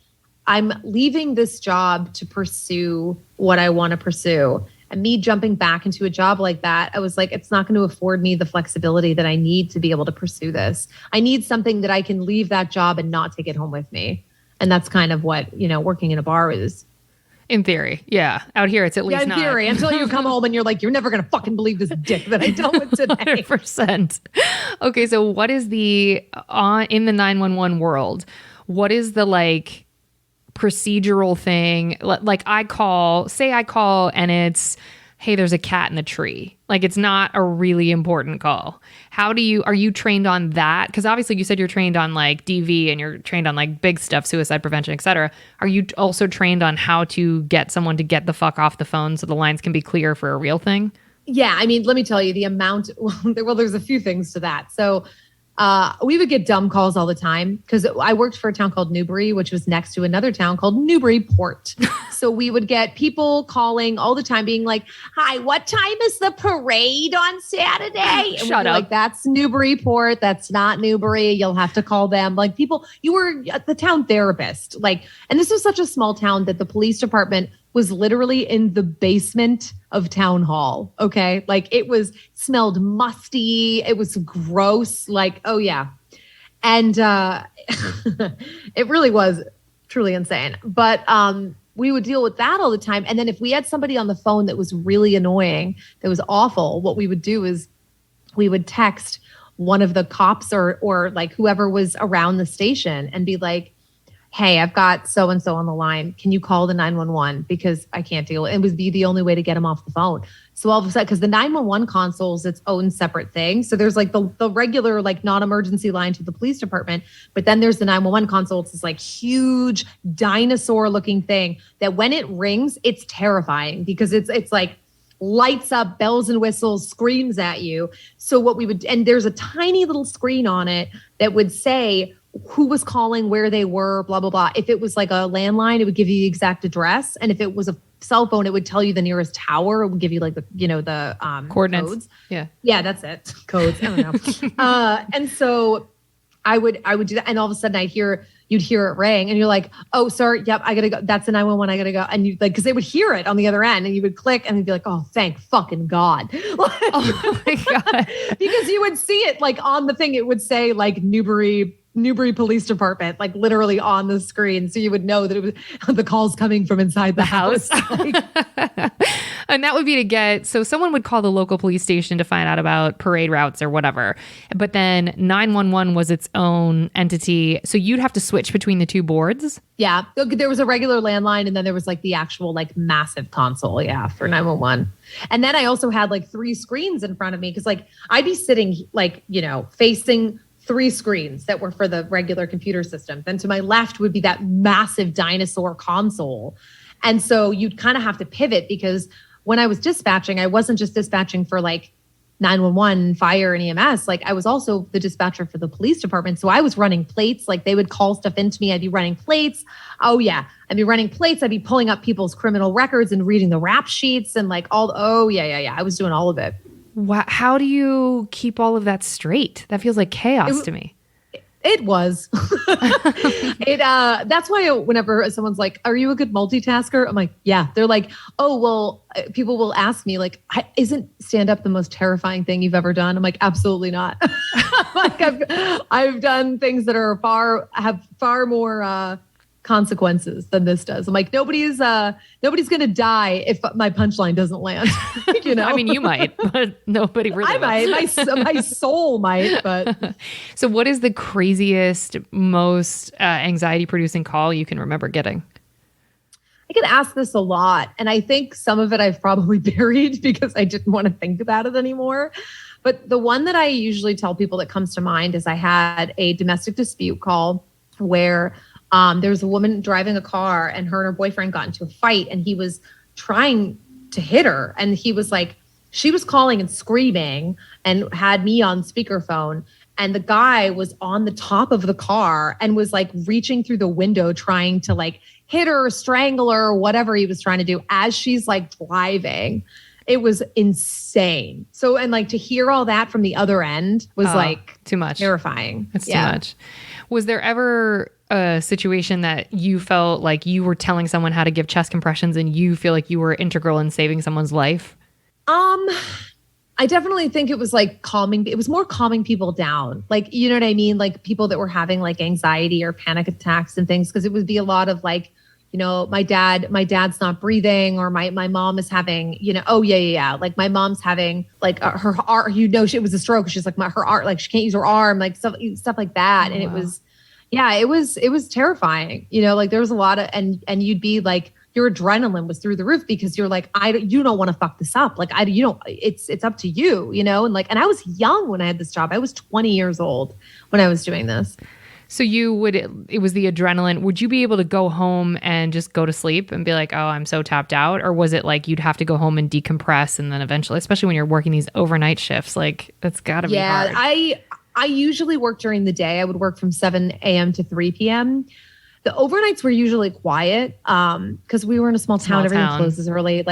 I'm leaving this job to pursue what I want to pursue. And me jumping back into a job like that, I was like, it's not going to afford me the flexibility that I need to be able to pursue this. I need something that I can leave that job and not take it home with me. And that's kind of what, working in a bar is. In theory. Yeah. Out here, it's at least in theory, until you come home and you're like, you're never going to fucking believe this dick that I dealt with today. 100%. Okay. So what is in the 911 world, what is the like procedural thing? Like I call and it's hey, there's a cat in the tree. Like, it's not a really important call. Are you trained on that? Because obviously you said you're trained on like DV and you're trained on like big stuff, suicide prevention, et cetera. Are you also trained on how to get someone to get the fuck off the phone so the lines can be clear for a real thing? Yeah. I mean, let me tell you the amount. Well, there's a few things to that. So we would get dumb calls all the time because I worked for a town called Newbury, which was next to another town called Newburyport. So we would get people calling all the time being like, hi, what time is the parade on Saturday? And Shut up. Like, that's Newburyport. That's not Newbury. You'll have to call them. Like, people, you were the town therapist. Like, and this was such a small town that the police department was literally in the basement of town hall. Okay. Like, it smelled musty. It was gross. Like, oh yeah. And, it really was truly insane. But, we would deal with that all the time. And then if we had somebody on the phone that was really annoying, that was awful, what we would do is we would text one of the cops or like whoever was around the station and be like, hey, I've got so-and-so on the line. Can you call the 911? Because I can't deal with it. It would be the only way to get him off the phone. So all of a sudden, because the 911 console is its own separate thing. So there's like the regular, like non-emergency line to the police department. But then there's the 911 console. It's this like huge dinosaur looking thing that when it rings, it's terrifying because it's like lights up, bells and whistles, screams at you. So what we would, and there's a tiny little screen on it that would say who was calling, where they were, blah, blah, blah. If it was like a landline, it would give you the exact address. And if it was a cell phone, it would tell you the nearest tower. It would give you like the coordinates. Codes. Yeah. Yeah, that's it. Codes. I don't know. And so I would do that. And all of a sudden you'd hear it ring and you're like, oh, sorry. Yep. I gotta go. That's the 911. I gotta go. And you like, cause they would hear it on the other end and you would click and you'd be like, oh, thank fucking God. Oh my God. Because you would see it like on the thing, it would say like Newbury Police Department, like literally on the screen. So you would know that it was the calls coming from inside the house. And that would be so someone would call the local police station to find out about parade routes or whatever. But then 911 was its own entity. So you'd have to switch between the two boards. Yeah. There was a regular landline and then there was like the actual like massive console. Yeah. For 911. And then I also had like 3 screens in front of me. Cause like I'd be sitting like, facing 3 screens that were for the regular computer system. Then to my left would be that massive dinosaur console. And so you'd kind of have to pivot because when I was dispatching, I wasn't just dispatching for like 911, fire and EMS. Like I was also the dispatcher for the police department. So I was running plates. Like they would call stuff into me. I'd be running plates. Oh yeah. I'd be running plates. I'd be pulling up people's criminal records and reading the rap sheets and like yeah. I was doing all of it. Wow. How do you keep all of that straight? That feels like chaos to me. It was. That's why whenever someone's like, are you a good multitasker? I'm like, yeah. They're like, oh, well, people will ask me like, isn't stand up the most terrifying thing you've ever done? I'm like, absolutely not. Like I've done things that have far more consequences than this does. I'm like, nobody's going to die if my punchline doesn't land. I mean, you might, but nobody really. I might. My soul might. But so, what is the craziest, most anxiety-producing call you can remember getting? I get asked this a lot, and I think some of it I've probably buried because I didn't want to think about it anymore. But the one that I usually tell people that comes to mind is I had a domestic dispute call where there was a woman driving a car and her and her boyfriend got into a fight and he was trying to hit her. And he was like, she was calling and screaming and had me on speakerphone. And the guy was on the top of the car and was like reaching through the window, trying to like hit her, strangle her, whatever he was trying to do as she's like driving. It was insane. So, and like to hear all that from the other end was like too much. Terrifying. It's too much. Was there ever a situation that you felt like you were telling someone how to give chest compressions and you feel like you were integral in saving someone's life? I definitely think it was like it was more calming people down. Like, you know what I mean? Like people that were having like anxiety or panic attacks and things. Cause it would be a lot of like, my dad's not breathing or my mom is having, oh yeah. Like my mom's having like her arm, it was a stroke. She's like her arm, like she can't use her arm, like stuff like that. And it was terrifying. Like there was a lot of, and you'd be like, your adrenaline was through the roof because you're like, you don't want to fuck this up. Like, it's up to you, you know? And I was young when I had this job. I was 20 years old when I was doing this. So it was the adrenaline. Would you be able to go home and just go to sleep and be like, oh, I'm so tapped out? Or was it like you'd have to go home and decompress and then eventually, especially when you're working these overnight shifts, like that's gotta be hard. I usually work during the day. I would work from 7 a.m. to 3 p.m. The overnights were usually quiet because we were in a small town. Everything closes early.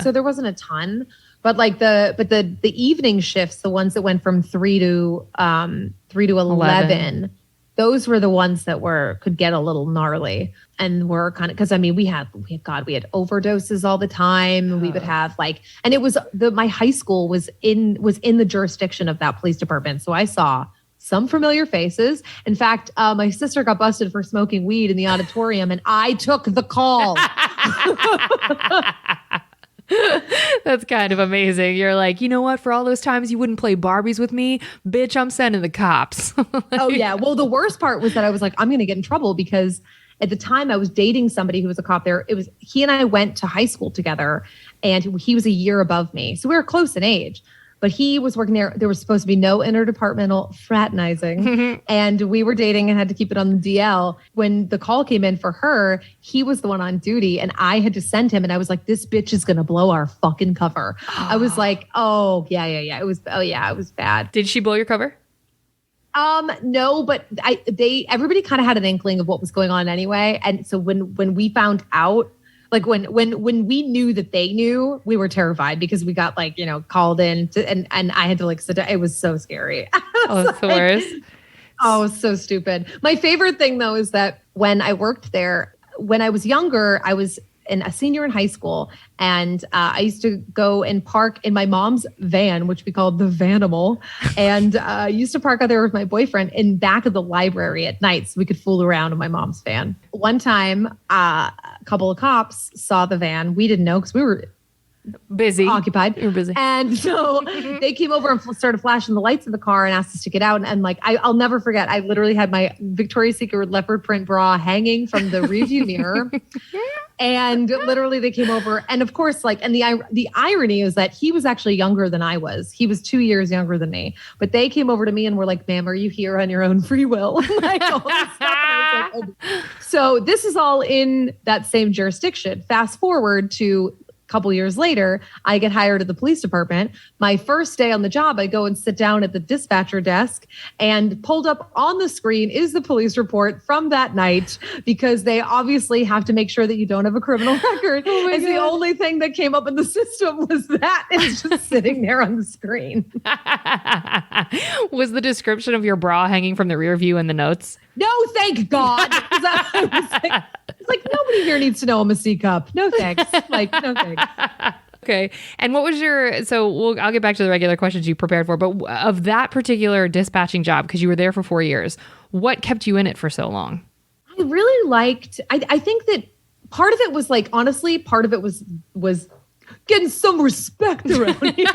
So there wasn't a ton. But the evening shifts, the ones that went from 3 to 11, those were the ones that could get a little gnarly and were kind of, because I mean, we had overdoses all the time. We would have and it was my high school was in the jurisdiction of that police department. So I saw some familiar faces. In fact, my sister got busted for smoking weed in the auditorium and I took the call. That's kind of amazing. You're like, you know what? For all those times you wouldn't play Barbies with me, bitch, I'm sending the cops. Oh, yeah. Well, the worst part was that I was like, I'm going to get in trouble because at the time I was dating somebody who was a cop there. He and I went to high school together and he was a year above me. So we were close in age. But he was working there. There was supposed to be no interdepartmental fraternizing. And we were dating and had to keep it on the DL. When the call came in for her, he was the one on duty. And I had to send him. And I was like, this bitch is going to blow our fucking cover. I was like, oh, yeah. It was bad. Did she blow your cover? No, but everybody kind of had an inkling of what was going on anyway. And so when we found out, like when we knew that they knew, we were terrified because we got called in and I had to sit down. It was so scary. Oh, that's the worst. Oh, it was so stupid. My favorite thing though is that when I worked there, when I was younger, I was a senior in high school, and I used to go and park in my mom's van, which we called the Vanimal, and I used to park out there with my boyfriend in back of the library at night so we could fool around in my mom's van. One time, a couple of cops saw the van. We didn't know because we were busy, occupied. You were busy, and so they came over and started flashing the lights of the car and asked us to get out. And I'll never forget. I literally had my Victoria's Secret leopard print bra hanging from the review mirror. And literally they came over. And of course, and the irony is that he was actually younger than I was. He was 2 years younger than me. But they came over to me and were like, ma'am, are you here on your own free will? All this stuff. And I was like, oh. So this is all in that same jurisdiction. Fast forward to couple years later, I get hired at the police department. My first day on the job, I go and sit down at the dispatcher desk, and pulled up on the screen is the police report from that night, because they obviously have to make sure that you don't have a criminal record. And the only thing that came up in the system was that it's just sitting there on the screen. Was the description of your bra hanging from the rear view in the notes? No, thank God. It's like nobody here needs to know I'm a C cup. No thanks. No thanks. Okay. And what was I'll get back to the regular questions you prepared for, but of that particular dispatching job, because you were there for 4 years, what kept you in it for so long? I really liked, I think that part of it was honestly, part of it was getting some respect around here.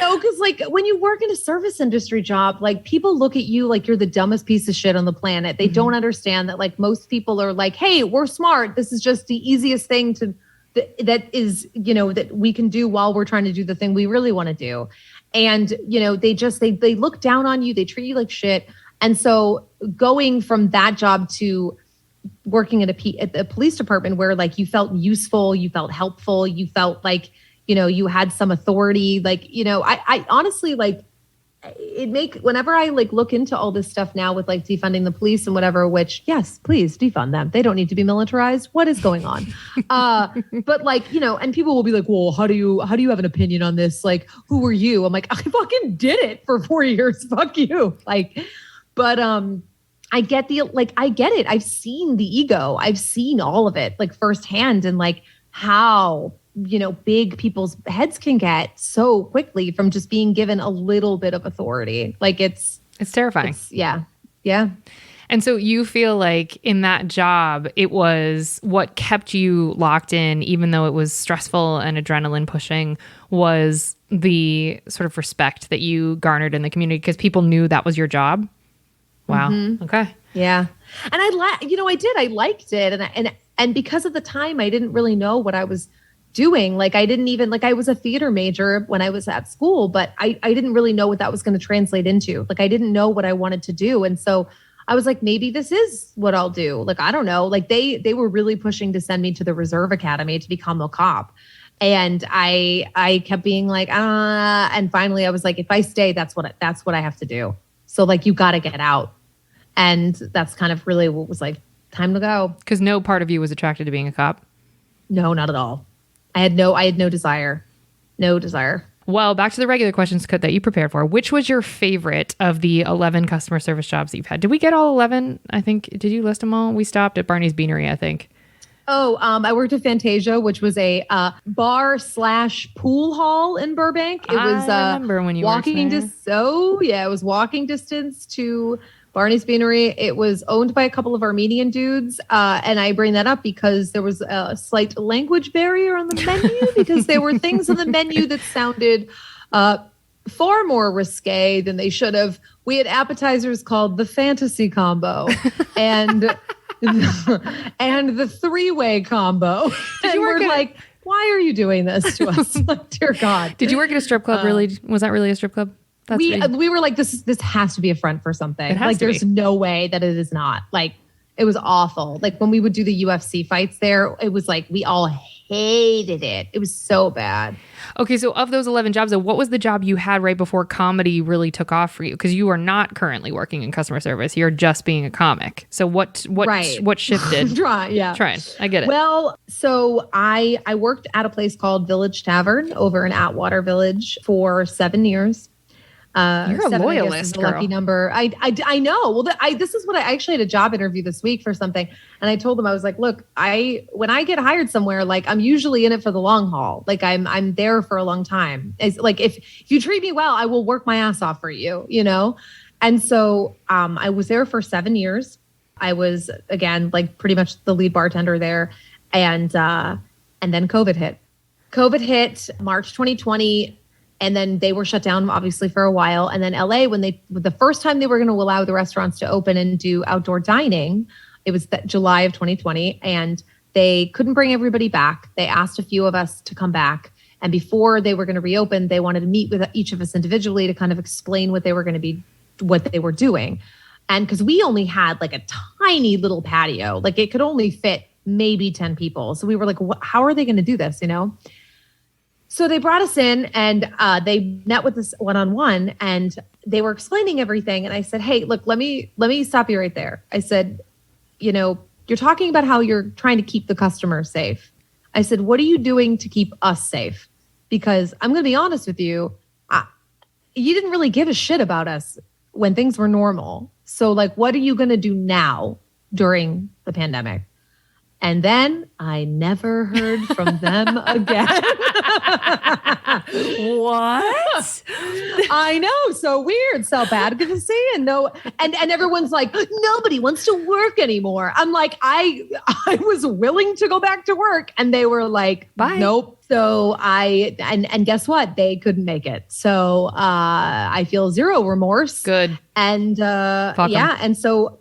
Well, because when you work in a service industry job, people look at you like you're the dumbest piece of shit on the planet. They don't understand that most people are like, hey, we're smart. This is just the easiest thing that we can do while we're trying to do the thing we really want to do. And, they look down on you. They treat you like shit. And so going from that job to working at the police department where you felt useful, you felt helpful, you felt like, you had some authority, I honestly whenever I look into all this stuff now with defunding the police and whatever, which yes, please defund them. They don't need to be militarized. What is going on? But and people will be like, well, how do you have an opinion on this? Who are you? I'm like, I fucking did it for 4 years. Fuck you. But I get I get it. I've seen the ego. I've seen all of it firsthand, and how big people's heads can get so quickly from just being given a little bit of authority. It's terrifying. Yeah. And so you feel like in that job, it was what kept you locked in, even though it was stressful and adrenaline pushing, was the sort of respect that you garnered in the community because people knew that was your job. Wow. Mm-hmm. Okay. Yeah. And I liked it. And because of the time, I didn't really know what I was doing. Like I didn't even, like I was a theater major when I was at school, but I didn't really know what that was going to translate into. Like I didn't know what I wanted to do. And so I was like, maybe this is what I'll do. Like, I don't know. Like they were really pushing to send me to the Reserve Academy to become a cop. And I kept being like, and finally I was like, if I stay, that's what I have to do. So like, you got to get out. And that's kind of really what was like, time to go. Because no part of you was attracted to being a cop? No, not at all. I had no desire. No desire. Well, back to the regular questions that you prepared for. Which was your favorite of the 11 customer service jobs that you've had? Did we get all 11? I think, did you list them all? We stopped at Barney's Beanery, I think. Oh, I worked at Fantasia, which was a bar/pool hall in Burbank. It was I remember when you walking worked there. it was walking distance to Barney's Beanery. It was owned by a couple of Armenian dudes. And I bring that up because there was a slight language barrier on the menu because there were things on the menu that sounded far more risque than they should have. We had appetizers called the fantasy combo and and the three-way combo. And we're like, why are you doing this to us? Like, dear God. Did you work at a strip club? Really? Was that really a strip club? We were like, this has to be a front for something. Like, there's no way that it is not. Like, it was awful. Like when we would do the UFC fights there, it was like we all hated it. It was so bad. Okay, so of those 11 jobs, what was the job you had right before comedy really took off for you? Because you are not currently working in customer service. You're just being a comic. So what shifted? Trying. I get it. Well, so I worked at a place called Village Tavern over in Atwater Village for 7 years. You're a loyalist, girl. Lucky number. I know. Well, this is what I actually had a job interview this week for something. And I told them, I was like, look, when I get hired somewhere, like I'm usually in it for the long haul. Like I'm there for a long time. It's like, if you treat me well, I will work my ass off for you, you know? And so, I was there for 7 years. I was, again, like pretty much the lead bartender there. And then COVID hit. COVID hit March 2020. And then they were shut down, obviously, for a while. And then LA, the first time they were going to allow the restaurants to open and do outdoor dining, it was July of 2020. And they couldn't bring everybody back. They asked a few of us to come back. And before they were going to reopen, they wanted to meet with each of us individually to kind of explain what they were doing. And because we only had like a tiny little patio, like it could only fit maybe 10 people. So we were like, how are they going to do this, you know? So they brought us in and they met with us one-on-one and they were explaining everything. And I said, hey, look, let me stop you right there. I said, you know, you're talking about how you're trying to keep the customer safe. I said, what are you doing to keep us safe? Because I'm going to be honest with you, you didn't really give a shit about us when things were normal. So like, what are you going to do now during the pandemic? And then I never heard from them again. What? I know. So weird. So bad to see. And everyone's like, nobody wants to work anymore. I'm like, I was willing to go back to work. And they were like, bye. Nope. So and guess what? They couldn't make it. So I feel zero remorse. Good. And and so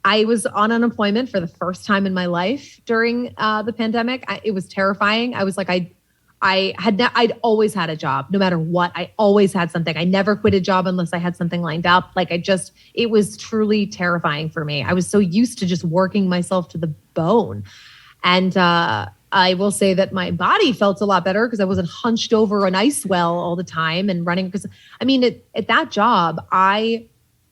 I was on unemployment for the first time in my life during the pandemic. It was terrifying. I was like, I'd always had a job, no matter what. I always had something. I never quit a job unless I had something lined up. Like it was truly terrifying for me. I was so used to just working myself to the bone. And I will say that my body felt a lot better because I wasn't hunched over an ice well all the time and running. Because I mean, at that job, I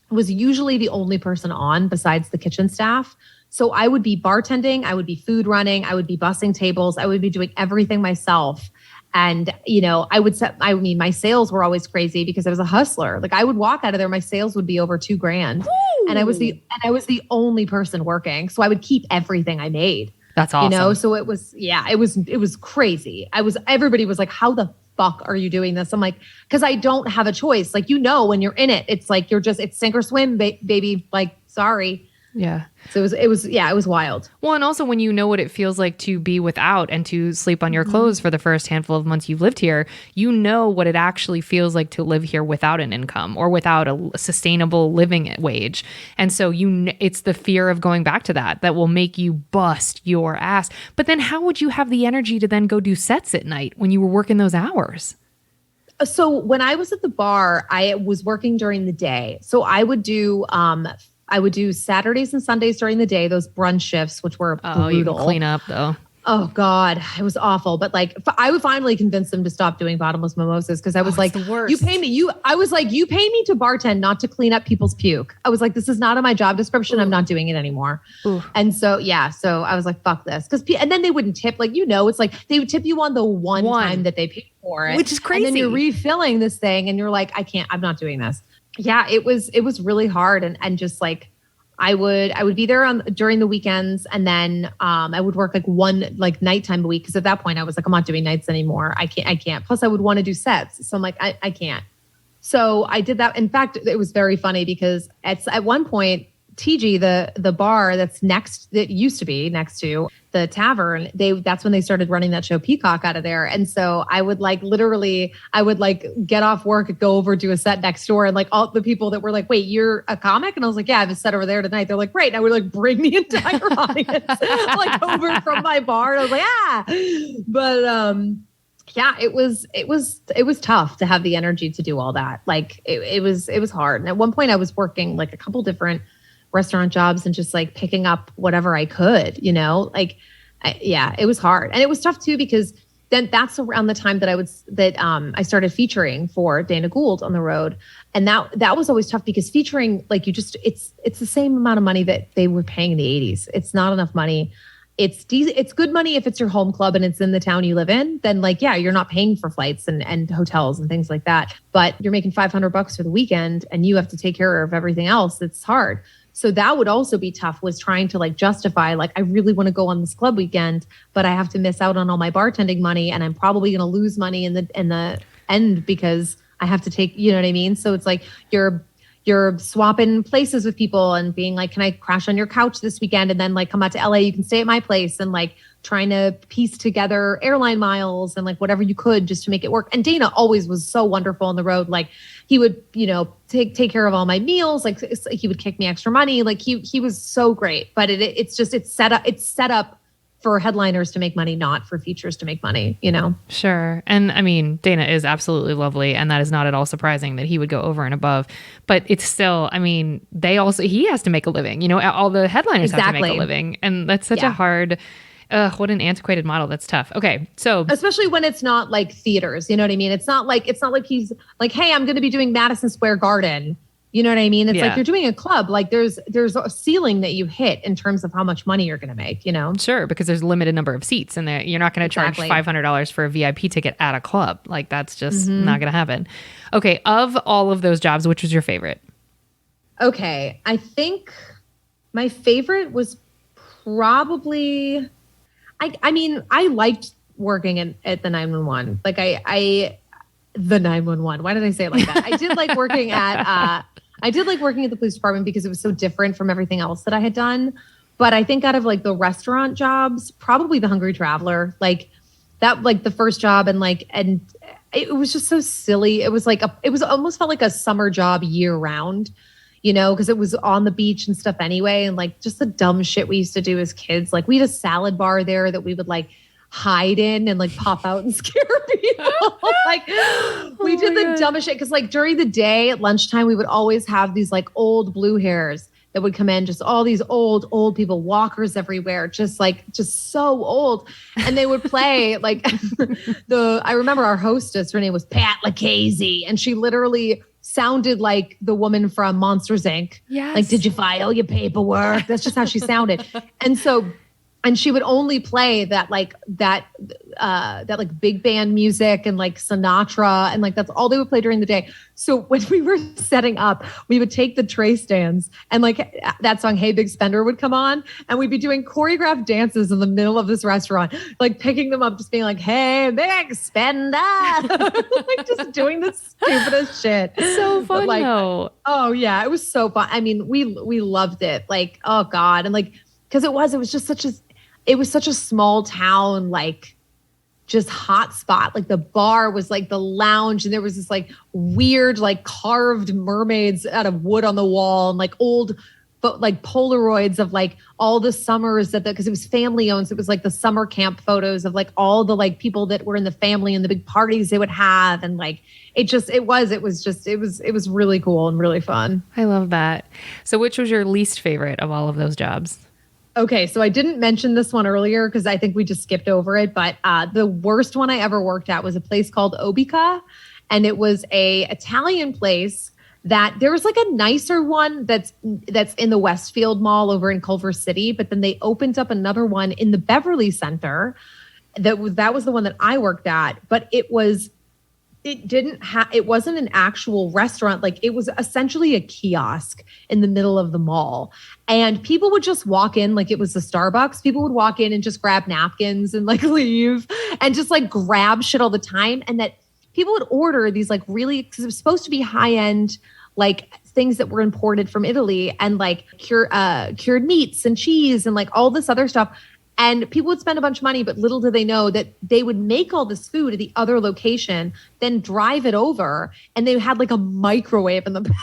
was usually the only person on besides the kitchen staff. So I would be bartending, I would be food running, I would be bussing tables, I would be doing everything myself. And, you know, my sales were always crazy because I was a hustler. Like I would walk out of there, my sales would be over $2,000. Ooh. And I was the only person working. So I would keep everything I made. That's awesome. You know, so it was crazy. Everybody was like, how the fuck are you doing this? I'm like, because I don't have a choice. Like, you know, when you're in it, it's like, it's sink or swim, baby. Like, sorry. Yeah. So it was wild. Well, and also when you know what it feels like to be without and to sleep on your clothes for the first handful of months you've lived here, you know what it actually feels like to live here without an income or without a sustainable living wage. And so it's the fear of going back to that will make you bust your ass. But then how would you have the energy to then go do sets at night when you were working those hours? So when I was at the bar, I was working during the day. So I would do Saturdays and Sundays during the day, those brunch shifts, which were brutal. You can clean up though. Oh God, it was awful. But like, I would finally convince them to stop doing bottomless mimosas because I was like, you pay me. You pay me to bartend, not to clean up people's puke. I was like, this is not on my job description. I'm not doing it anymore. And so, so I was like, fuck this. And then they wouldn't tip. Like, it's like they would tip you on the one time that they paid for it. Which is crazy. And then you're refilling this thing and you're like, I'm not doing this. Yeah, it was really hard. And just like, I would be there during the weekends, and then I would work one nighttime a week because at that point I was like, I'm not doing nights anymore. I can't. Plus, I would want to do sets, so I'm like, I can't. So I did that. In fact, it was very funny because at one point, TG, the bar that used to be next to the tavern, that's when they started running that show Peacock out of there. And so I would get off work, go over, do a set next door. And like all the people that were like, wait, you're a comic? And I was like, yeah, I have a set over there tonight. They're like, great. And I would like bring the entire audience like over from my bar. And I was like, But yeah, it was tough to have the energy to do all that. Like it was hard. And at one point I was working like a couple different restaurant jobs and just like picking up whatever I could, it was hard. And it was tough too, because then that's around the time that I started featuring for Dana Gould on the road. And that was always tough because featuring, like it's the same amount of money that they were paying in the 80s. It's not enough money. It's good money if it's your home club and it's in the town you live in, then like, yeah, you're not paying for flights and hotels and things like that, but you're making $500 for the weekend and you have to take care of everything else. It's hard. So that would also be tough, was trying to like justify, like, I really want to go on this club weekend, but I have to miss out on all my bartending money and I'm probably going to lose money in the end because I have to take, you know what I mean? So it's like you're swapping places with people and being like, can I crash on your couch this weekend? And then like come out to LA, you can stay at my place, and like trying to piece together airline miles and like whatever you could just to make it work. And Dana always was so wonderful on the road. Like he would, take care of all my meals. Like he would kick me extra money. Like he was so great, but it's set up for headliners to make money, not for features to make money, Sure. And I mean, Dana is absolutely lovely, and that is not at all surprising that he would go over and above, but it's still, I mean, he has to make a living, all the headliners have to make a living, and that's such a hard, what an antiquated model. That's tough. Okay. So especially when it's not like theaters, you know what I mean? It's not like he's like, hey, I'm going to be doing Madison Square Garden. You know what I mean? It's like you're doing a club. Like there's a ceiling that you hit in terms of how much money you're going to make, Sure, because there's a limited number of seats, and you're not going to charge $500 for a VIP ticket at a club. Like that's just not going to happen. Okay. Of all of those jobs, which was your favorite? Okay. I think my favorite was probably... I liked working at the 911. Like the 911. Why did I say it like that? I did like working at the police department because it was so different from everything else that I had done. But I think out of like the restaurant jobs, probably the Hungry Traveler, like that, like the first job, and it was just so silly. It was almost felt like a summer job year round. Because it was on the beach and stuff anyway. And like just the dumb shit we used to do as kids. Like we had a salad bar there that we would like hide in and like pop out and scare people. Like we did the dumbest shit. Cause like during the day at lunchtime, we would always have these like old blue hairs that would come in, just all these old people, walkers everywhere, just so old. And they would play like I remember our hostess, her name was Pat Lucchese, and she literally sounded like the woman from Monsters, Inc. Yes. Like, did you file your paperwork? That's just how she sounded. And so And she would only play that big band music and like Sinatra, and like that's all they would play during the day. So when we were setting up, we would take the tray stands and like that song Hey Big Spender would come on, and we'd be doing choreographed dances in the middle of this restaurant, like picking them up, just being like, "Hey Big Spender," like just doing the stupidest shit. So fun, like, though. Oh yeah, it was so fun. I mean, we loved it. Like, oh God, and like because it was just such a small town, like just hot spot. Like the bar was like the lounge, and there was this like weird, like carved mermaids out of wood on the wall, and like old, but like Polaroids of like all the summers because it was family owned. So it was like the summer camp photos of like all the like people that were in the family and the big parties they would have. And like, it was really cool and really fun. I love that. So which was your least favorite of all of those jobs? Okay, so I didn't mention this one earlier because I think we just skipped over it, but the worst one I ever worked at was a place called Obica, and it was a Italian place that there was like a nicer one that's in the Westfield Mall over in Culver City, but then they opened up another one in the Beverly Center. That was the one that I worked at, but it wasn't an actual restaurant. Like it was essentially a kiosk in the middle of the mall. And people would just walk in like it was a Starbucks. People would walk in and just grab napkins and like leave and just like grab shit all the time. And that people would order these like really, because it was supposed to be high end, like things that were imported from Italy and like cured meats and cheese and like all this other stuff. And people would spend a bunch of money, but little did they know that they would make all this food at the other location, then drive it over, and they had like a microwave in the back.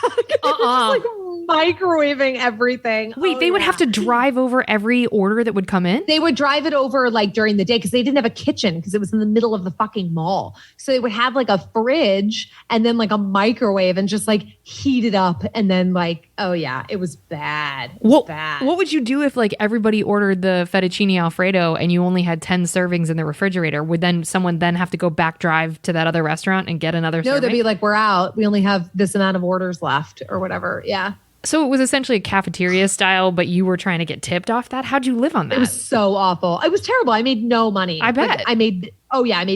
Just like microwaving everything. Wait, they would have to drive over every order that would come in? They would drive it over like during the day because they didn't have a kitchen because it was in the middle of the fucking mall. So they would have like a fridge and then like a microwave and just like heat it up. And then like, oh yeah, it was bad. Bad. What would you do if like everybody ordered the fettuccine Alfredo and you only had 10 servings in the refrigerator? Would then someone have to go back drive to that other restaurant and get another serving? No, they'd be like, we're out. We only have this amount of orders left or whatever. Yeah. So it was essentially a cafeteria style, but you were trying to get tipped off that? How'd you live on that? It was so awful. It was terrible. I made no money. I bet. Like, I made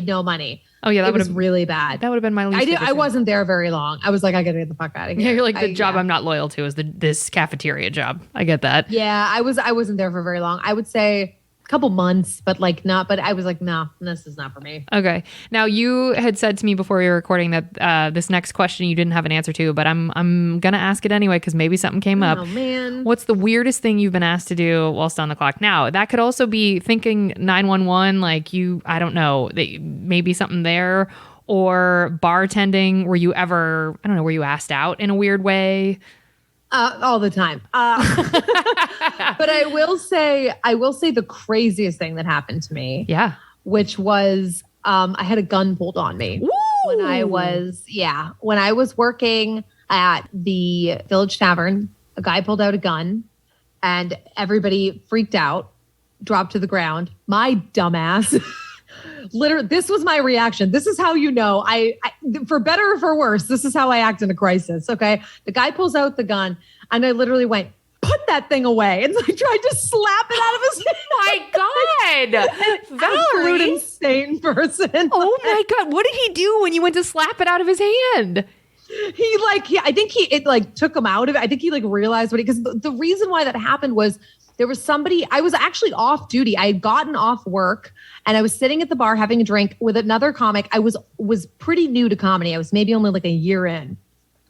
no money. Oh yeah, that was really bad. That would have been my least. I wasn't there very long. I was like, I gotta get the fuck out of here. Yeah, you're like the job I'm not loyal to is this cafeteria job. I get that. Yeah, I wasn't there for very long. I would say a couple months, but like not. But I was like, no, this is not for me. Okay. Now you had said to me before we were recording that this next question you didn't have an answer to, but I'm gonna ask it anyway because maybe something came up. Oh man. What's the weirdest thing you've been asked to do whilst on the clock? Now that could also be thinking 911, like I don't know, maybe something there. Or bartending, were you asked out in a weird way? All the time. But I will say the craziest thing that happened to me. Yeah. Which was, I had a gun pulled on me. Woo! when I was working at the Village Tavern. A guy pulled out a gun and everybody freaked out, dropped to the ground. My dumbass. Literally, this was my reaction. This is how you know I, for better or for worse, this is how I act in a crisis. Okay. The guy pulls out the gun and I literally went, put that thing away. And I tried to slap it out of his hand. My God. Valerie. Absolute insane person. Oh my God. What did he do when you went to slap it out of his hand? I think it took him out of it. I think he realized because the reason why that happened was there was somebody, I was actually off duty. I had gotten off work and I was sitting at the bar having a drink with another comic. I was pretty new to comedy. I was maybe only a year in,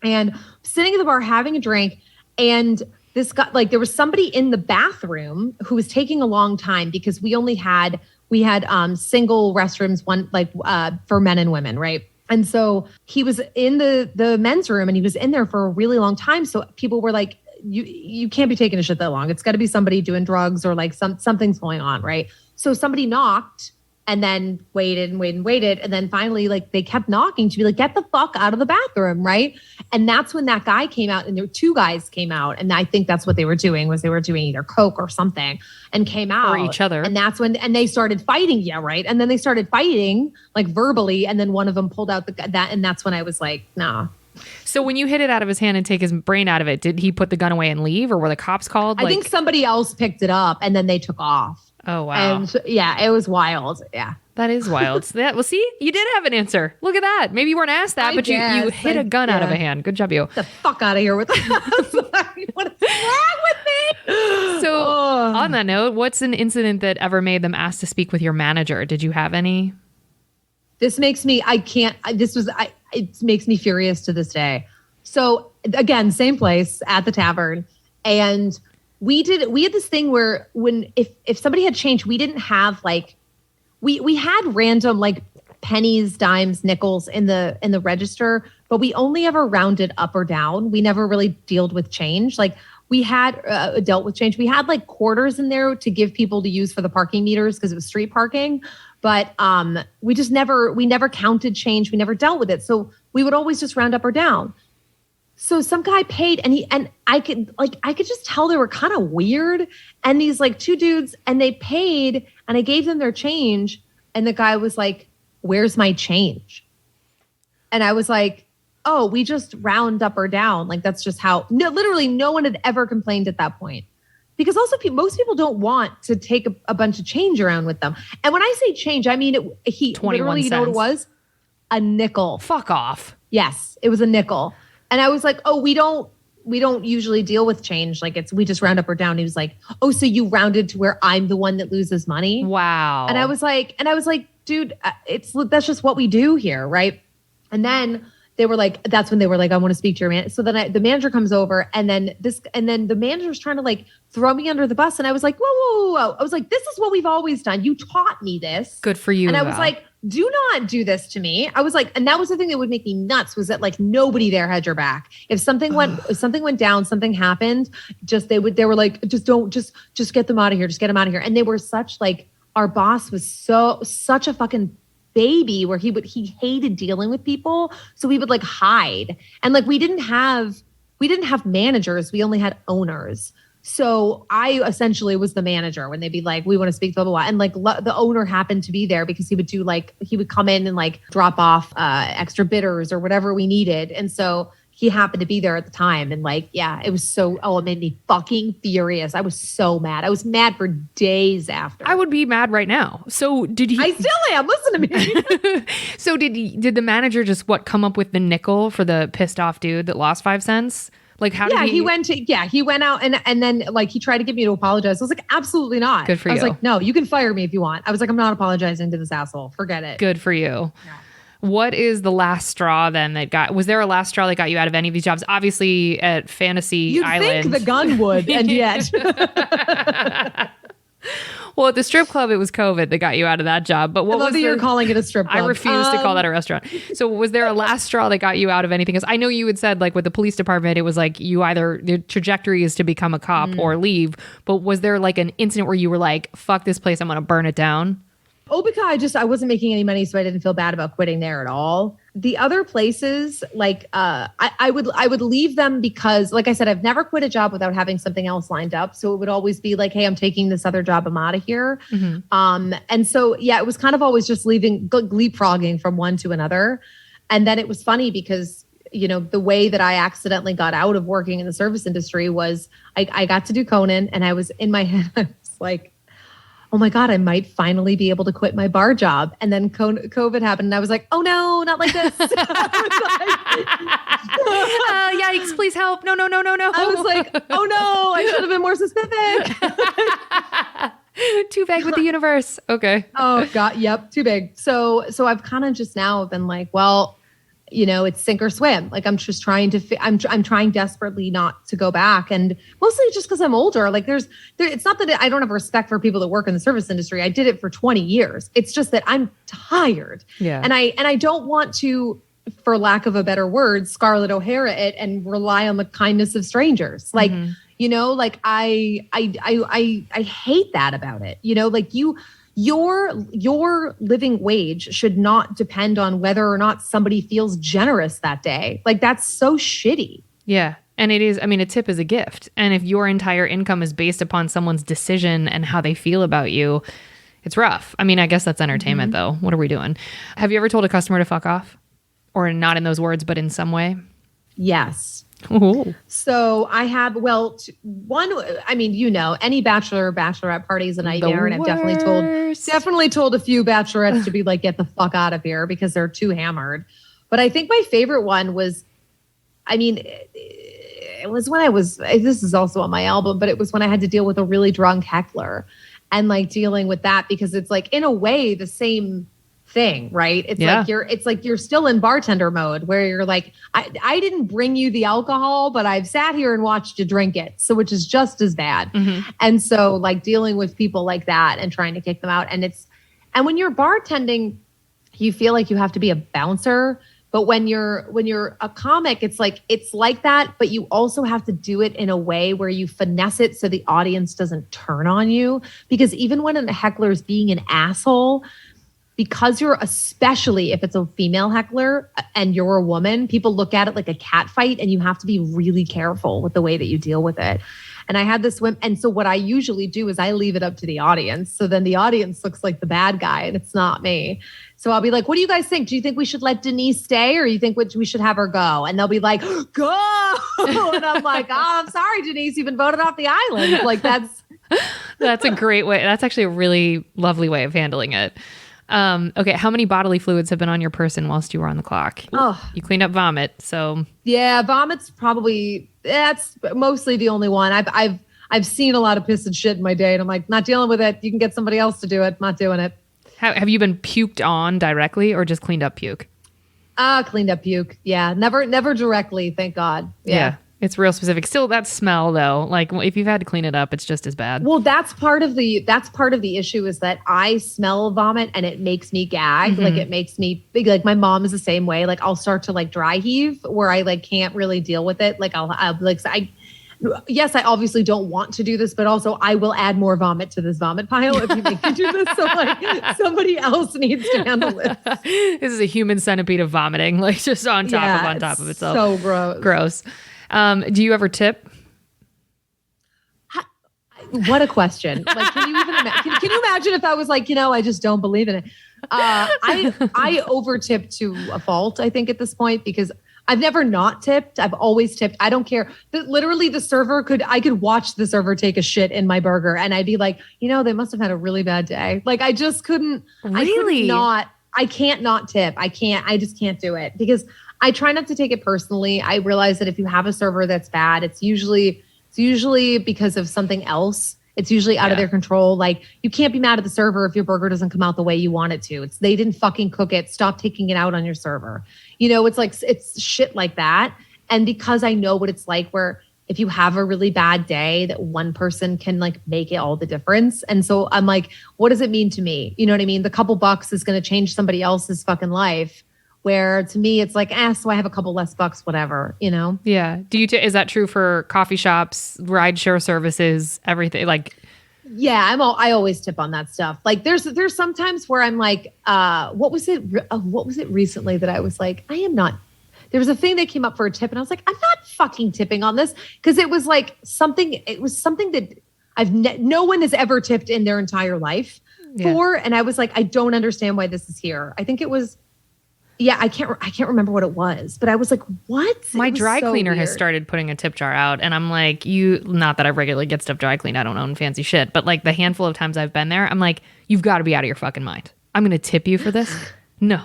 and sitting at the bar having a drink, and this guy, there was somebody in the bathroom who was taking a long time because we had single restrooms, one for men and women, right? And so he was in the men's room and he was in there for a really long time. So people were like, you can't be taking a shit that long. It's got to be somebody doing drugs or something's going on, right? So somebody knocked and then waited. And then finally, they kept knocking to be get the fuck out of the bathroom, right? And that's when that guy came out, and there were two guys came out. And I think that's what they were doing, was they were doing either coke or something, and came out. Or each other. And that's when, and they started fighting. Yeah, right. And then they started fighting verbally. And then one of them pulled out that. And that's when I was like, nah. So when you hit it out of his hand and take his brain out of it, did he put the gun away and leave, or were the cops called? I think somebody else picked it up and then they took off. Oh, wow. And yeah, it was wild. Yeah. That is wild. Well, see, you did have an answer. Look at that. Maybe you weren't asked that, but you hit a gun out of a hand. Good job, you. Get the fuck out of here with that. What is wrong with me? So on that note, what's an incident that ever made them ask to speak with your manager? Did you have any? This makes me, it makes me furious to this day. So again, same place at the tavern. And we had this thing where if somebody had changed, we didn't have like, we had random like pennies, dimes, nickels in the register, but we only ever rounded up or down. We never really dealt with change. Like we had dealt with change. We had like quarters in there to give people to use for the parking meters because it was street parking. But we never counted change. We never dealt with it. So we would always just round up or down. So some guy paid and I could just tell they were kind of weird. And these like two dudes, and they paid and I gave them their change. And the guy was like, "Where's my change?" And I was like, "Oh, we just round up or down. Like that's just how." No, literally no one had ever complained at that point. Because also most people don't want to take a bunch of change around with them. And when I say change, I mean, he 21 literally, you know what it was? A nickel. Fuck off. Yes, it was a nickel. And I was like, "Oh, we don't usually deal with change. Like we just round up or down." He was like, "Oh, so you rounded to where I'm the one that loses money?" Wow. And I was like, "Dude, that's just what we do here, right?" And then that's when they were like, "I want to speak to your man." So then the manager comes over, and then the manager's trying to like throw me under the bus. And I was like, whoa. I was like, "This is what we've always done. You taught me this." Good for you. And I was like, "Do not do this to me." I was like, and that was the thing that would make me nuts was that like nobody there had your back. If something went down, something happened, they were like, "Just get them out of here. Just get them out of here." And they were such like, our boss was such a fucking baby where he hated dealing with people. So we would like hide. And like we didn't have managers, we only had owners. So I essentially was the manager when they'd be like, "We want to speak, blah, blah, blah." And like the owner happened to be there because he would come in and like drop off extra bitters or whatever we needed. And so he happened to be there at the time. And like, yeah, it made me fucking furious. I was so mad. I was mad for days after. I would be mad right now. So did he? I still am. Listen to me. So did the manager just come up with the nickel for the pissed off dude that lost 5 cents? Like how did he went out and then like he tried to get me to apologize. I was like, "Absolutely not." Good for you. I was like, "No, you can fire me if you want." I was like, "I'm not apologizing to this asshole. Forget it." Good for you. Yeah. What is the last straw then was there a last straw that got you out of any of these jobs? Obviously at Fantasy Island. You'd think the gun would, and yet. Well, at the strip club, it was COVID that got you out of that job. But what was you're calling it a strip club? I refuse to call that a restaurant. So was there a last straw that got you out of anything? Because I know you had said like with the police department, it was like you either the trajectory is to become a cop or leave. But was there like an incident where you were like, "Fuck this place, I'm going to burn it down"? Because I wasn't making any money, so I didn't feel bad about quitting there at all. The other places, like I would leave them because, like I said, I've never quit a job without having something else lined up. So it would always be like, "Hey, I'm taking this other job. I'm out of here." Mm-hmm. And so yeah, it was kind of always just leapfrogging from one to another. And then it was funny because the way that I accidentally got out of working in the service industry was I got to do Conan, and I was in my head, I was like, "Oh my God, I might finally be able to quit my bar job." And then COVID happened and I was like, "Oh no, not like this." Yikes, please help. No. I was like, "Oh no, I should have been more specific." Too vague with the universe. Okay. Oh God. Yep. Too big. So I've kind of just now been like, well, it's sink or swim. Like I'm just trying to, I'm trying desperately not to go back. And mostly just because I'm older, like it's not that I don't have respect for people that work in the service industry. I did it for 20 years. It's just that I'm tired. Yeah. And I don't want to, for lack of a better word, Scarlett O'Hara it and rely on the kindness of strangers. Like, like I hate that about it. Like your living wage should not depend on whether or not somebody feels generous that day. Like that's so shitty. Yeah. And it is, a tip is a gift. And if your entire income is based upon someone's decision and how they feel about you, it's rough. I guess that's entertainment though. What are we doing? Have you ever told a customer to fuck off? Or not in those words, but in some way? Yes. Ooh. So I have, one, I mean, any bachelor or bachelorette party is a nightmare. And I've definitely told a few bachelorettes to be like, get the fuck out of here because they're too hammered. But I think my favorite one was, it was when this is also on my album, but it was when I had to deal with a really drunk heckler and like dealing with that because it's like in a way the same thing, right? It's like you're still in bartender mode where you're like, I didn't bring you the alcohol, but I've sat here and watched you drink it. So which is just as bad. Mm-hmm. And so like dealing with people like that and trying to kick them out. And when you're bartending, you feel like you have to be a bouncer. But when you're a comic, it's like that, but you also have to do it in a way where you finesse it so the audience doesn't turn on you. Because even when a heckler is being an asshole, because especially if it's a female heckler and you're a woman, people look at it like a cat fight and you have to be really careful with the way that you deal with it. And I had this and so what I usually do is I leave it up to the audience. So then the audience looks like the bad guy and it's not me. So I'll be like, what do you guys think? Do you think we should let Denise stay or you think we should have her go? And they'll be like, go. And I'm like, oh, I'm sorry, Denise, you've been voted off the island. Like that's a great way. That's actually a really lovely way of handling it. Okay, how many bodily fluids have been on your person whilst you were on the clock? Oh, you cleaned up vomit, so yeah, vomit's that's mostly the only one. I've seen a lot of piss and shit in my day, and I'm like, not dealing with it. You can get somebody else to do it. Not doing it. Have you been puked on directly, or just cleaned up puke? Cleaned up puke. Yeah, never directly. Thank God. Yeah. It's real specific. Still, that smell though, like if you've had to clean it up, it's just as bad. Well, that's part of the issue is that I smell vomit and it makes me gag. Mm-hmm. Like it makes me big. Like my mom is the same way. Like I'll start to like dry heave where I like can't really deal with it. Like yes, I obviously don't want to do this, but also I will add more vomit to this vomit pile if you make me do this. So like somebody else needs to handle this. This is a human centipede of vomiting, like just on top of itself. So gross. Gross. Do you ever tip? What a question. Like, can you even can you imagine if I was like, I just don't believe in it. I over tip to a fault, I think at this point, because I've never not tipped. I've always tipped. I don't care. Literally the server I could watch the server take a shit in my burger and I'd be like, they must have had a really bad day. Like I just couldn't, really? I can't not tip. I just can't do it because I try not to take it personally. I realize that if you have a server that's bad, it's usually because of something else. It's usually out of their control. Like you can't be mad at the server if your burger doesn't come out the way you want it to. They didn't fucking cook it. Stop taking it out on your server. It's shit like that. And because I know what it's like where if you have a really bad day, that one person can like make it all the difference. And so I'm like, what does it mean to me? You know what I mean? The couple bucks is going to change somebody else's fucking life. Where to me, it's like, so I have a couple less bucks, whatever, Yeah. Is that true for coffee shops, rideshare services, everything? Like, yeah, I always tip on that stuff. Like, there's sometimes where I'm like, what was it recently that I was like, I am not. There was a thing that came up for a tip, and I was like, I'm not fucking tipping on this because it was like something. It was something that no one has ever tipped in their entire life for, and I was like, I don't understand why this is here. I think it was. Yeah, I can't remember what it was, but I was like, what? My dry cleaner has started putting a tip jar out, and I'm like, not that I regularly get stuff dry cleaned. I don't own fancy shit, but like the handful of times I've been there, I'm like, you've got to be out of your fucking mind. I'm going to tip you for this? No.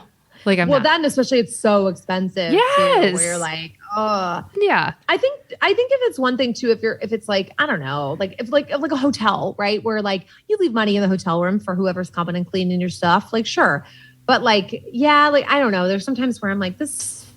Like I'm not. That and especially it's so expensive. Yes. Too, where you're like, oh. Yeah. I think if it's one thing too, if it's like, I don't know, like if like a hotel, right? Where like you leave money in the hotel room for whoever's coming and cleaning your stuff, like sure. But like, yeah, like, I don't know. There's sometimes where I'm like, it's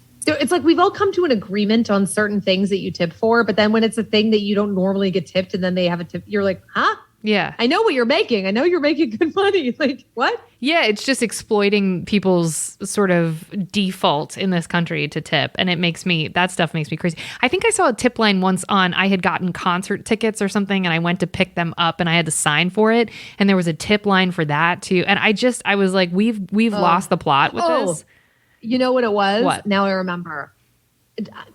like we've all come to an agreement on certain things that you tip for. But then when it's a thing that you don't normally get tipped and then they have a tip, you're like, huh? Yeah. I know what you're making. I know you're making good money. Like, what? Yeah, it's just exploiting people's sort of default in this country to tip. And that stuff makes me crazy. I think I saw a tip line once I had gotten concert tickets or something and I went to pick them up and I had to sign for it. And there was a tip line for that too. And I was like, we've lost the plot with this. You know what it was? What? Now I remember.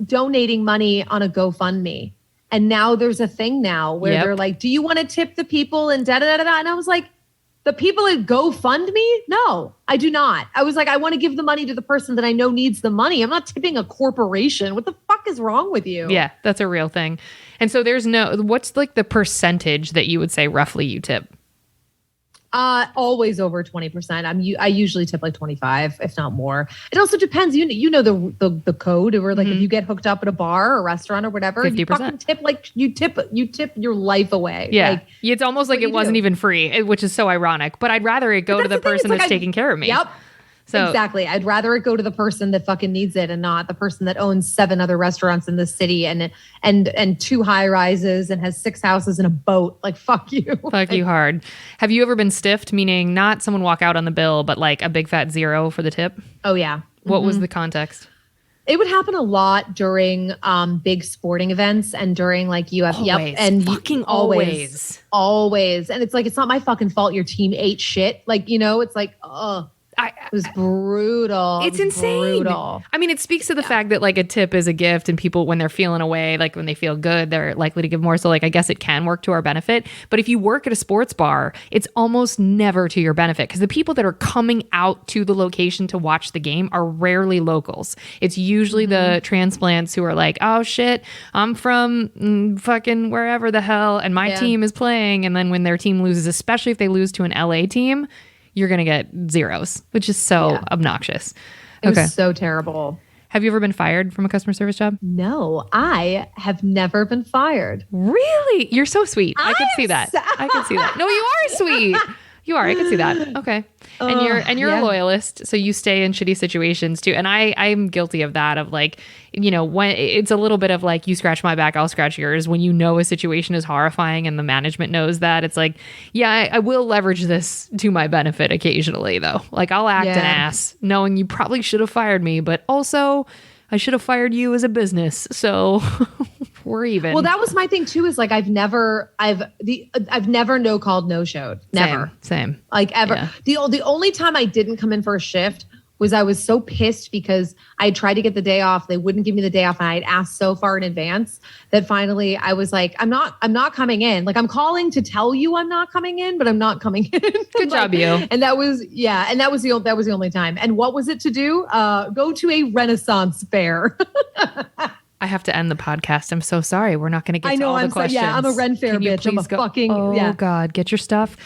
Donating money on a GoFundMe. And now there's a thing now where they're like, do you want to tip the people and da-da-da-da? And I was like, The people that GoFundMe? No, I do not. I was like, I want to give the money to the person that I know needs the money. I'm not tipping a corporation. What the fuck is wrong with you? Yeah, that's a real thing. And so what's like the percentage that you would say roughly you tip? Always over 20%. I usually tip like 25, if not more. It also depends. You know the code, or like if you get hooked up at a bar or restaurant or whatever, 50%. You fucking tip like you tip your life away. Yeah, like, it's almost like it wasn't even free, which is so ironic. But I'd rather it go to the person that's taking care of me. Yep. So, exactly. I'd rather it go to the person that fucking needs it and not the person that owns 7 other restaurants in the city and 2 high rises and has 6 houses and a boat. Like, fuck you. Fuck you hard. Have you ever been stiffed? Meaning not someone walk out on the bill, but like a big fat zero for the tip? Oh, yeah. What was the context? It would happen a lot during big sporting events and during like Always. Yep. And fucking always. And it's like, it's not my fucking fault your team ate shit. Like, it's like, it was brutal. It's insane. Brutal. I mean, it speaks to the fact that like a tip is a gift, and people, when they're feeling away, like when they feel good, they're likely to give more. So like, I guess it can work to our benefit. But if you work at a sports bar, it's almost never to your benefit, because the people that are coming out to the location to watch the game are rarely locals. It's usually the transplants who are like, oh shit, I'm from fucking wherever the hell, and my team is playing. And then when their team loses, especially if they lose to an LA team, you're going to get zeros, which is so obnoxious. It was so terrible. Have you ever been fired from a customer service job? No, I have never been fired. Really? You're so sweet. I could see that. I could see that. No, you are sweet. You are. I could see that. Okay. And you're a loyalist, so you stay in shitty situations too. And I'm guilty of that, of like, when it's a little bit of like, you scratch my back, I'll scratch yours. When you know a situation is horrifying and the management knows that, it's like, yeah, I will leverage this to my benefit occasionally though. Like, I'll act an ass knowing you probably should have fired me, but also I should have fired you as a business. So we're even. Well, that was my thing too, is like, I've never no called, no showed. Never. Same. Like ever. Yeah. The only time I didn't come in for a shift was I was so pissed because I tried to get the day off. They wouldn't give me the day off. And I had asked so far in advance that finally I was like, I'm not coming in. Like, I'm calling to tell you I'm not coming in, but I'm not coming in. Good job, you. And that was the only time. And what was it to do? Go to a Renaissance fair. I have to end the podcast. I'm so sorry. We're not going to get to all the questions. I'm a Ren Fair bitch. I'm a fucking, Oh God, get your stuff.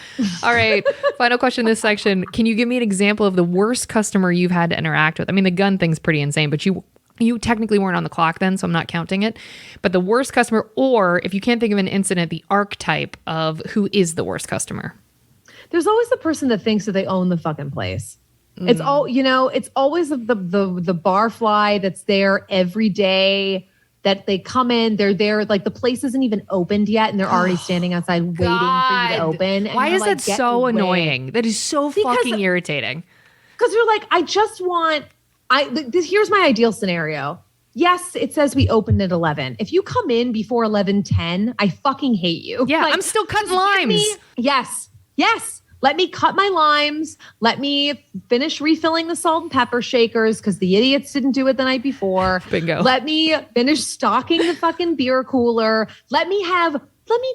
All right. Final question in this section. Can you give me an example of the worst customer you've had to interact with? I mean, the gun thing's pretty insane, but you technically weren't on the clock then, so I'm not counting it. But the worst customer, or if you can't think of an incident, the archetype of who is the worst customer. There's always the person that thinks that they own the fucking place. It's all, it's always the bar fly that's there every day, that they come in, they're there, like the place isn't even opened yet and they're already standing outside waiting for you to open. And why is like, that so annoying? That is so fucking irritating. Because you're like, I just want, here's my ideal scenario. Yes, it says we opened at 11. If you come in before 11:10, I fucking hate you. Yeah, like, I'm still cutting limes. Yes. Let me cut my limes. Let me finish refilling the salt and pepper shakers because the idiots didn't do it the night before. Bingo. Let me finish stocking the fucking beer cooler. Let me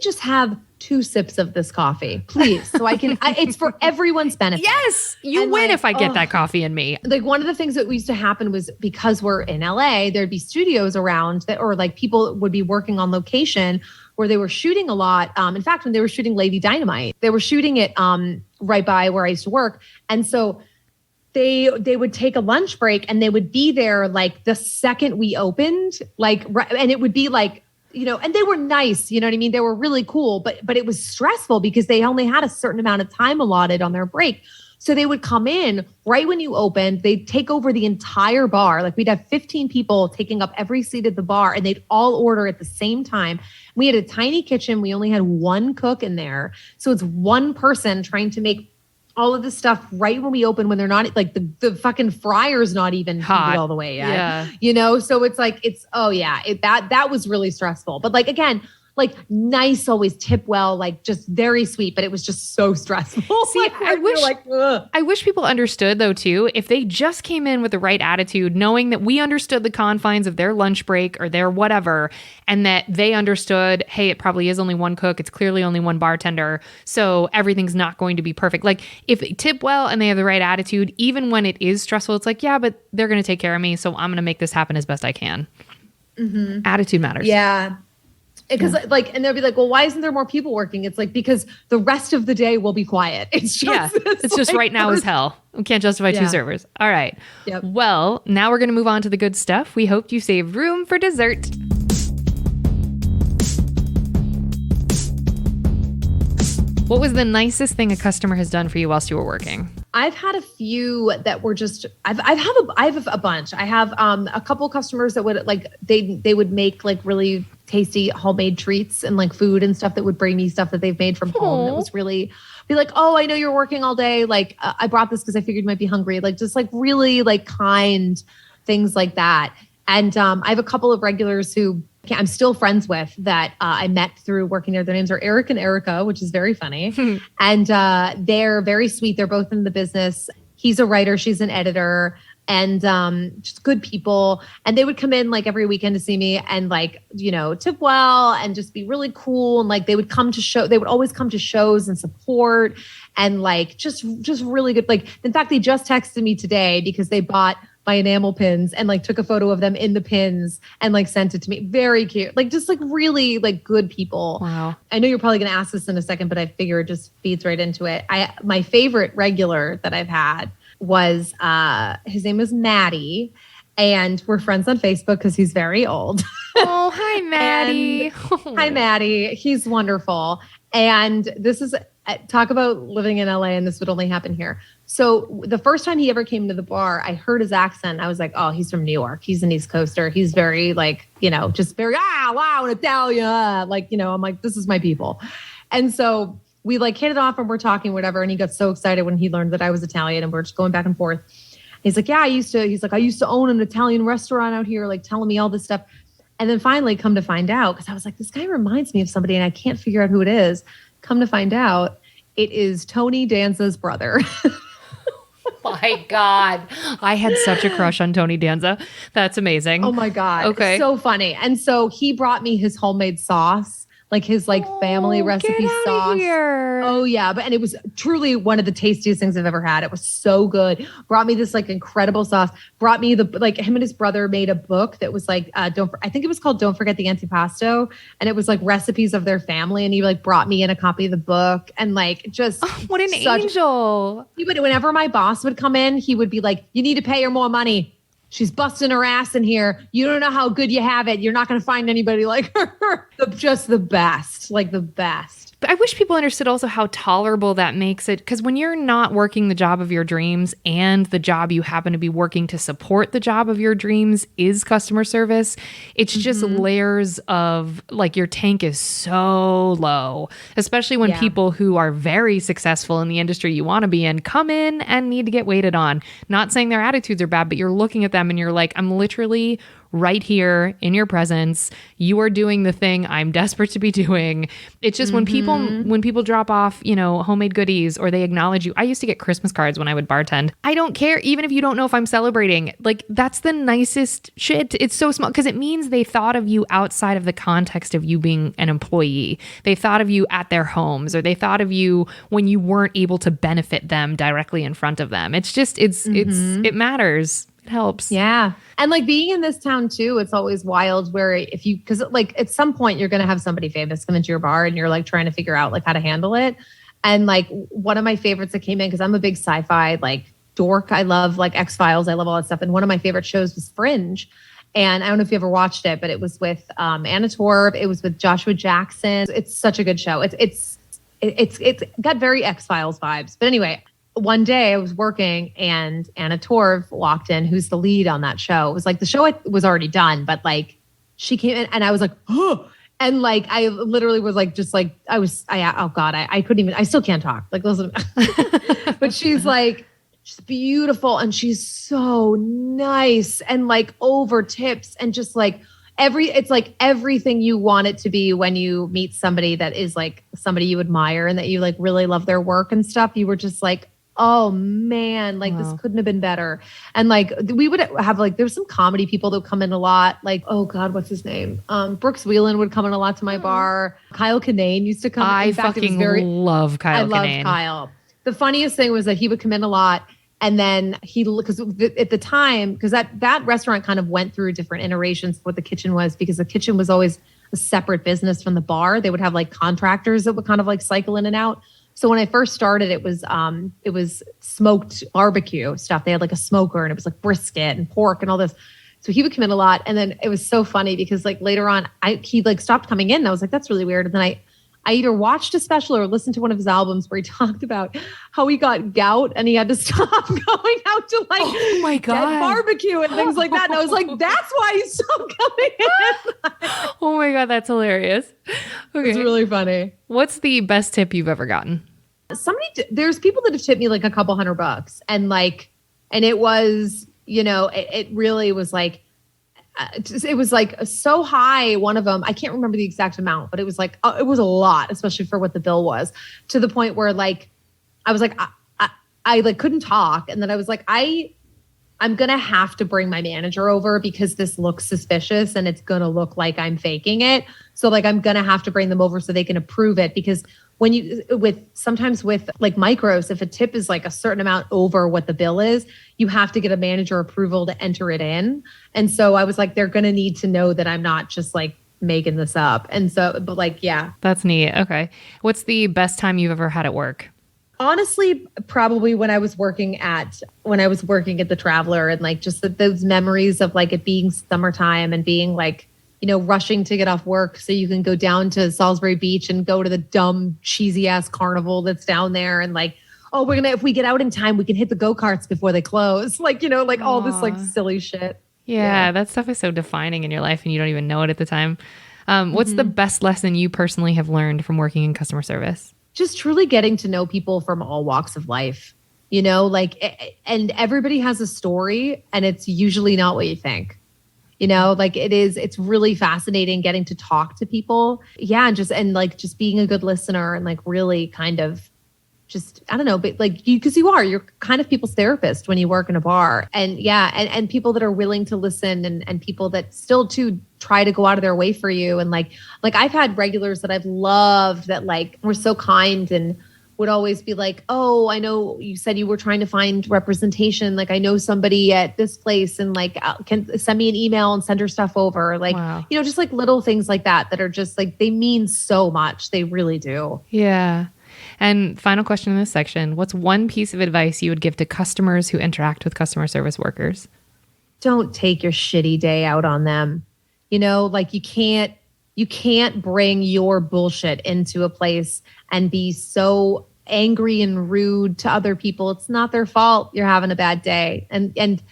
just have 2 sips of this coffee, please. So I can, it's for everyone's benefit. Yes. You win if I get that coffee in me. Like, one of the things that used to happen was, because we're in LA, there'd be studios around that, or like people would be working on location where they were shooting a lot. In fact, when they were shooting Lady Dynamite, they were shooting it right by where I used to work. And so they would take a lunch break and they would be there like the second we opened, like, and it would be like, and they were nice, you know what I mean? They were really cool, but it was stressful because they only had a certain amount of time allotted on their break. So they would come in right when you opened, they'd take over the entire bar. Like, we'd have 15 people taking up every seat at the bar and they'd all order at the same time. We had a tiny kitchen. We only had 1 cook in there. So it's 1 person trying to make all of this stuff right when we open, when they're not, like, the fucking fryer's not even heated all the way yet. Yeah. So it's like, that was really stressful. But like, again, like nice, always tip well, like just very sweet, but it was just so stressful. See, I wish people understood though too, if they just came in with the right attitude, knowing that we understood the confines of their lunch break or their whatever, and that they understood, hey, it probably is only one cook. It's clearly only one bartender. So everything's not going to be perfect. Like if they tip well and they have the right attitude, even when it is stressful, it's like, yeah, but they're going to take care of me. So I'm going to make this happen as best I can. Attitude matters. Yeah. Because like, and they'll be like, well, why isn't there more people working? It's like, because the rest of the day will be quiet. It's just, it's just right now is hell. We can't justify 2 servers. All right. Yep. Well, now we're going to move on to the good stuff. We hope you saved room for dessert. What was the nicest thing a customer has done for you whilst you were working? I've had a few that were just, I have a bunch. I have a couple customers that would like, they would make like really tasty homemade treats and like food and stuff that would bring me stuff that they've made from home. That was really be like, oh, I know you're working all day. Like I brought this because I figured you might be hungry. Like just like really like kind things like that. And I have a couple of regulars who I'm still friends with that I met through working there. Their names are Eric and Erica, which is very funny. And they're very sweet. They're both in the business. He's a writer. She's an editor. And just good people. And they would come in like every weekend to see me and like, you know, tip well and just be really cool. And like they would always come to shows and support and like just really good. Like, in fact, they just texted me today because they bought my enamel pins and like took a photo of them in the pins and like sent it to me. Very cute. Like just like really like good people. Wow. I know you're probably going to ask this in a second, but I figure it just feeds right into it. My favorite regular that I've had was, his name was Maddie, and we're friends on Facebook because he's very old. Oh, hi, Maddie. Hi, Maddie. He's wonderful. And this is, talk about living in LA, and this would only happen here. So the first time he ever came to the bar, I heard his accent. I was like, oh, he's from New York. He's an East Coaster. He's very like, you know, just very, wow, an Italian. Like, you know, I'm like, this is my people. And so we like hit it off and we're talking, whatever. And he got so excited when he learned that I was Italian and we're just going back and forth. He's like, yeah, I used to own an Italian restaurant out here, like telling me all this stuff. And then finally come to find out, because I was like, this guy reminds me of somebody and I can't figure out who it is. Come to find out, it is Tony Danza's brother. My God. I had such a crush on Tony Danza. That's amazing. Oh my God. Okay. So funny. And so he brought me his homemade sauce. Like his like family recipe sauce. Here. Oh yeah. And it was truly one of the tastiest things I've ever had. It was so good. Brought me this like incredible sauce. Brought me him and his brother made a book that was like, I think it was called Don't Forget the Antipasto. And it was like recipes of their family. And he like brought me in a copy of the book and like just. Oh, what an angel. Whenever my boss would come in, he would be like, you need to pay her more money. She's busting her ass in here. You don't know how good you have it. You're not going to find anybody like her. Just the best, like the best. But I wish people understood also how tolerable that makes it. Because when you're not working the job of your dreams and the job you happen to be working to support the job of your dreams is customer service, it's just layers of like your tank is so low, especially when people who are very successful in the industry you want to be in come in and need to get waited on. Not saying their attitudes are bad, but you're looking at them and you're like, I'm literally right here in your presence. You are doing the thing I'm desperate to be doing. It's just when people drop off, you know, homemade goodies or they acknowledge you. I used to get Christmas cards when I would bartend. I don't care. Even if you don't know if I'm celebrating, like that's the nicest shit. It's so small because it means they thought of you outside of the context of you being an employee. They thought of you at their homes, or they thought of you when you weren't able to benefit them directly in front of them. It's just, it matters. It helps. Yeah. And like being in this town too, it's always wild where because like at some point you're going to have somebody famous come into your bar and you're like trying to figure out like how to handle it. And like one of my favorites that came in, because I'm a big sci-fi like dork. I love like X-Files. I love all that stuff. And one of my favorite shows was Fringe. And I don't know if you ever watched it, but it was with Anna Torv. It was with Joshua Jackson. It's such a good show. It's got very X-Files vibes. But anyway, one day I was working and Anna Torv walked in, who's the lead on that show. It was like the show was already done, but like she came in and I was like, oh, and like I literally was like, just like I couldn't even, I still can't talk. Like listen, but she's like, she's beautiful and she's so nice and like over tips and just like it's like everything you want it to be when you meet somebody that is like somebody you admire and that you like really love their work and stuff. You were just like, oh man, like this couldn't have been better. And like we would have like, there was some comedy people that would come in a lot. Like, oh God, what's his name? Brooks Wheelan would come in a lot to my bar. Kyle Kinane used to come. I fucking love Kyle Kinane. I love Kyle. The funniest thing was that he would come in a lot. And then because at the time, because that restaurant kind of went through different iterations of what the kitchen was, because the kitchen was always a separate business from the bar. They would have like contractors that would kind of like cycle in and out. So when I first started, it was smoked barbecue stuff. They had like a smoker and it was like brisket and pork and all this. So he would come in a lot. And then it was so funny because like later on, he like stopped coming in. And I was like, that's really weird. And then I either watched a special or listened to one of his albums where he talked about how he got gout and he had to stop going out to like dead barbecue and things like that. And I was like, that's why he stopped coming in. Oh my God, that's hilarious. Okay. It's really funny. What's the best tip you've ever gotten? There's people that have tipped me like a couple $100 and it was, it really was like, it was like so high. One of them, I can't remember the exact amount, but it was like, it was a lot, especially for what the bill was, to the point where like, I was like, I like couldn't talk. And then I was like, I'm going to have to bring my manager over because this looks suspicious and it's going to look like I'm faking it. So like, I'm going to have to bring them over so they can approve it, because sometimes with like micros, if a tip is like a certain amount over what the bill is, you have to get a manager approval to enter it in. And so I was like, they're going to need to know that I'm not just like making this up. And so, but like, yeah. That's neat. Okay. What's the best time you've ever had at work? Honestly, probably when I was working at the Traveler, and like just those memories of like it being summertime and being like, rushing to get off work so you can go down to Salisbury Beach and go to the dumb, cheesy ass carnival that's down there. And like, oh, if we get out in time, we can hit the go-karts before they close. Like, like all this like silly shit. Yeah, that stuff is so defining in your life and you don't even know it at the time. What's the best lesson you personally have learned from working in customer service? Just truly getting to know people from all walks of life, and everybody has a story and it's usually not what you think. It's really fascinating getting to talk to people. Yeah. And just being a good listener and like really kind of just, I don't know, but like you're kind of people's therapist when you work in a bar. And yeah. And people that are willing to listen and people that still too try to go out of their way for you. And like I've had regulars that I've loved that like were so kind and would always be like, oh, I know you said you were trying to find representation. Like I know somebody at this place and like can send me an email and send her stuff over. Like, wow. Just like little things like that are just like, they mean so much. They really do. Yeah. And final question in this section, what's one piece of advice you would give to customers who interact with customer service workers? Don't take your shitty day out on them. Like you can't bring your bullshit into a place and be so angry and rude to other people. It's not their fault you're having a bad day. And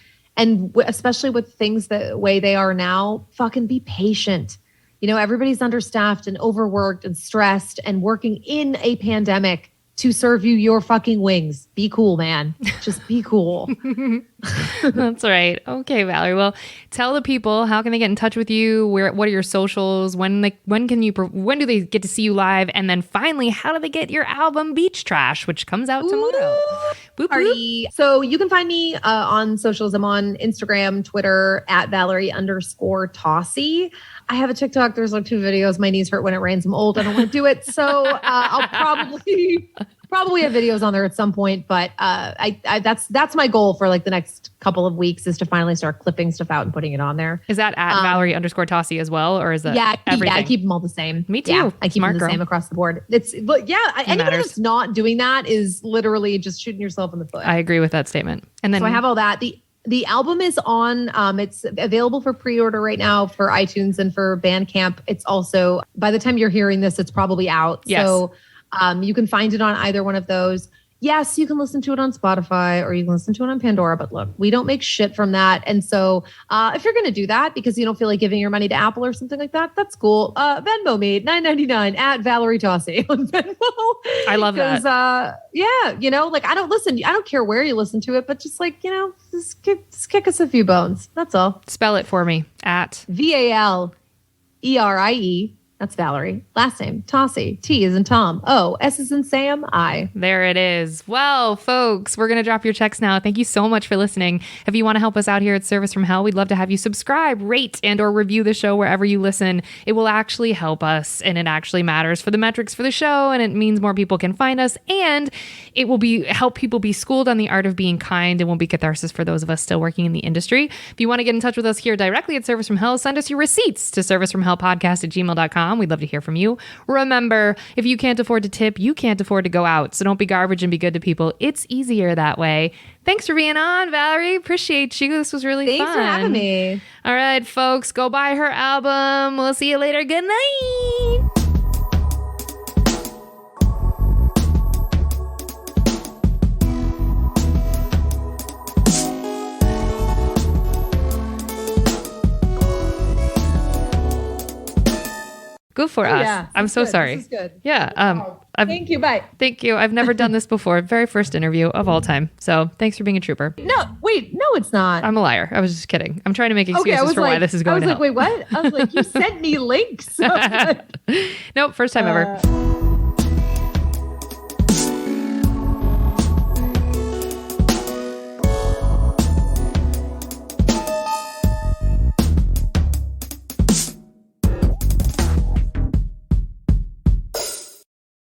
especially with things the way they are now, fucking be patient. Everybody's understaffed and overworked and stressed and working in a pandemic to serve you your fucking wings. Be cool, man. Just be cool. That's right. Okay, Valerie. Well, tell the people, how can they get in touch with you? What are your socials? When do they get to see you live? And then finally, how do they get your album Beach Trash, which comes out tomorrow? Boop, boop. So you can find me on socials. I'm on Instagram, Twitter at Valerie_Tosi. I have a TikTok. There's like 2 videos. My knees hurt when it rains. I'm old. I don't want to do it. So I'll probably have videos on there at some point. But that's my goal for like the next couple of weeks, is to finally start clipping stuff out and putting it on there. Is that at Valerie_Tosi as well? Or is that everything? Yeah, I keep them all the same. Me too. Yeah, I keep them the same across the board. Anybody that's not doing that is literally just shooting yourself in the foot. I agree with that statement. And then so I have all that. The album is on, it's available for pre-order right now for iTunes and for Bandcamp. It's also, by the time you're hearing this, it's probably out. Yes. So you can find it on either one of those. yes, you can listen to it on Spotify or you can listen to it on Pandora, but look, we don't make shit from that. And so if you're going to do that because you don't feel like giving your money to Apple or something like that, that's cool. Venmo me, $9.99 at Valerie Tosi on Venmo. I love that. Yeah, like I don't care where you listen to it, but just like, just kick us a few bones. That's all. Spell it for me. At Valerie. That's Valerie. Last name, Tosi. T is in Tom. O, S is in Sam. I. There it is. Well, folks, we're going to drop your checks now. Thank you so much for listening. If you want to help us out here at Service from Hell, we'd love to have you subscribe, rate, and or review the show wherever you listen. It will actually help us, and it actually matters for the metrics for the show, and it means more people can find us, and it will help people be schooled on the art of being kind and will be catharsis for those of us still working in the industry. If you want to get in touch with us here directly at Service from Hell, send us your receipts to servicefromhellpodcast@gmail.com. We'd love to hear from you. Remember, if you can't afford to tip, you can't afford to go out. So don't be garbage and be good to people. It's easier that way. Thanks for being on, Valerie. Appreciate you. This was really fun. Thanks for having me. All right, folks, go buy her album. We'll see you later. Good night. Good for us. Yeah, I'm so good. sorry. This is good. Yeah. Thank you. Bye. Thank you. I've never done this before. Very first interview of all time. So thanks for being a trooper. No, wait. No, it's not. I'm a liar. I was just kidding. I'm trying to make excuses for why this is going to help. I was like, wait, what? I was like, you sent me links. Nope. First time ever.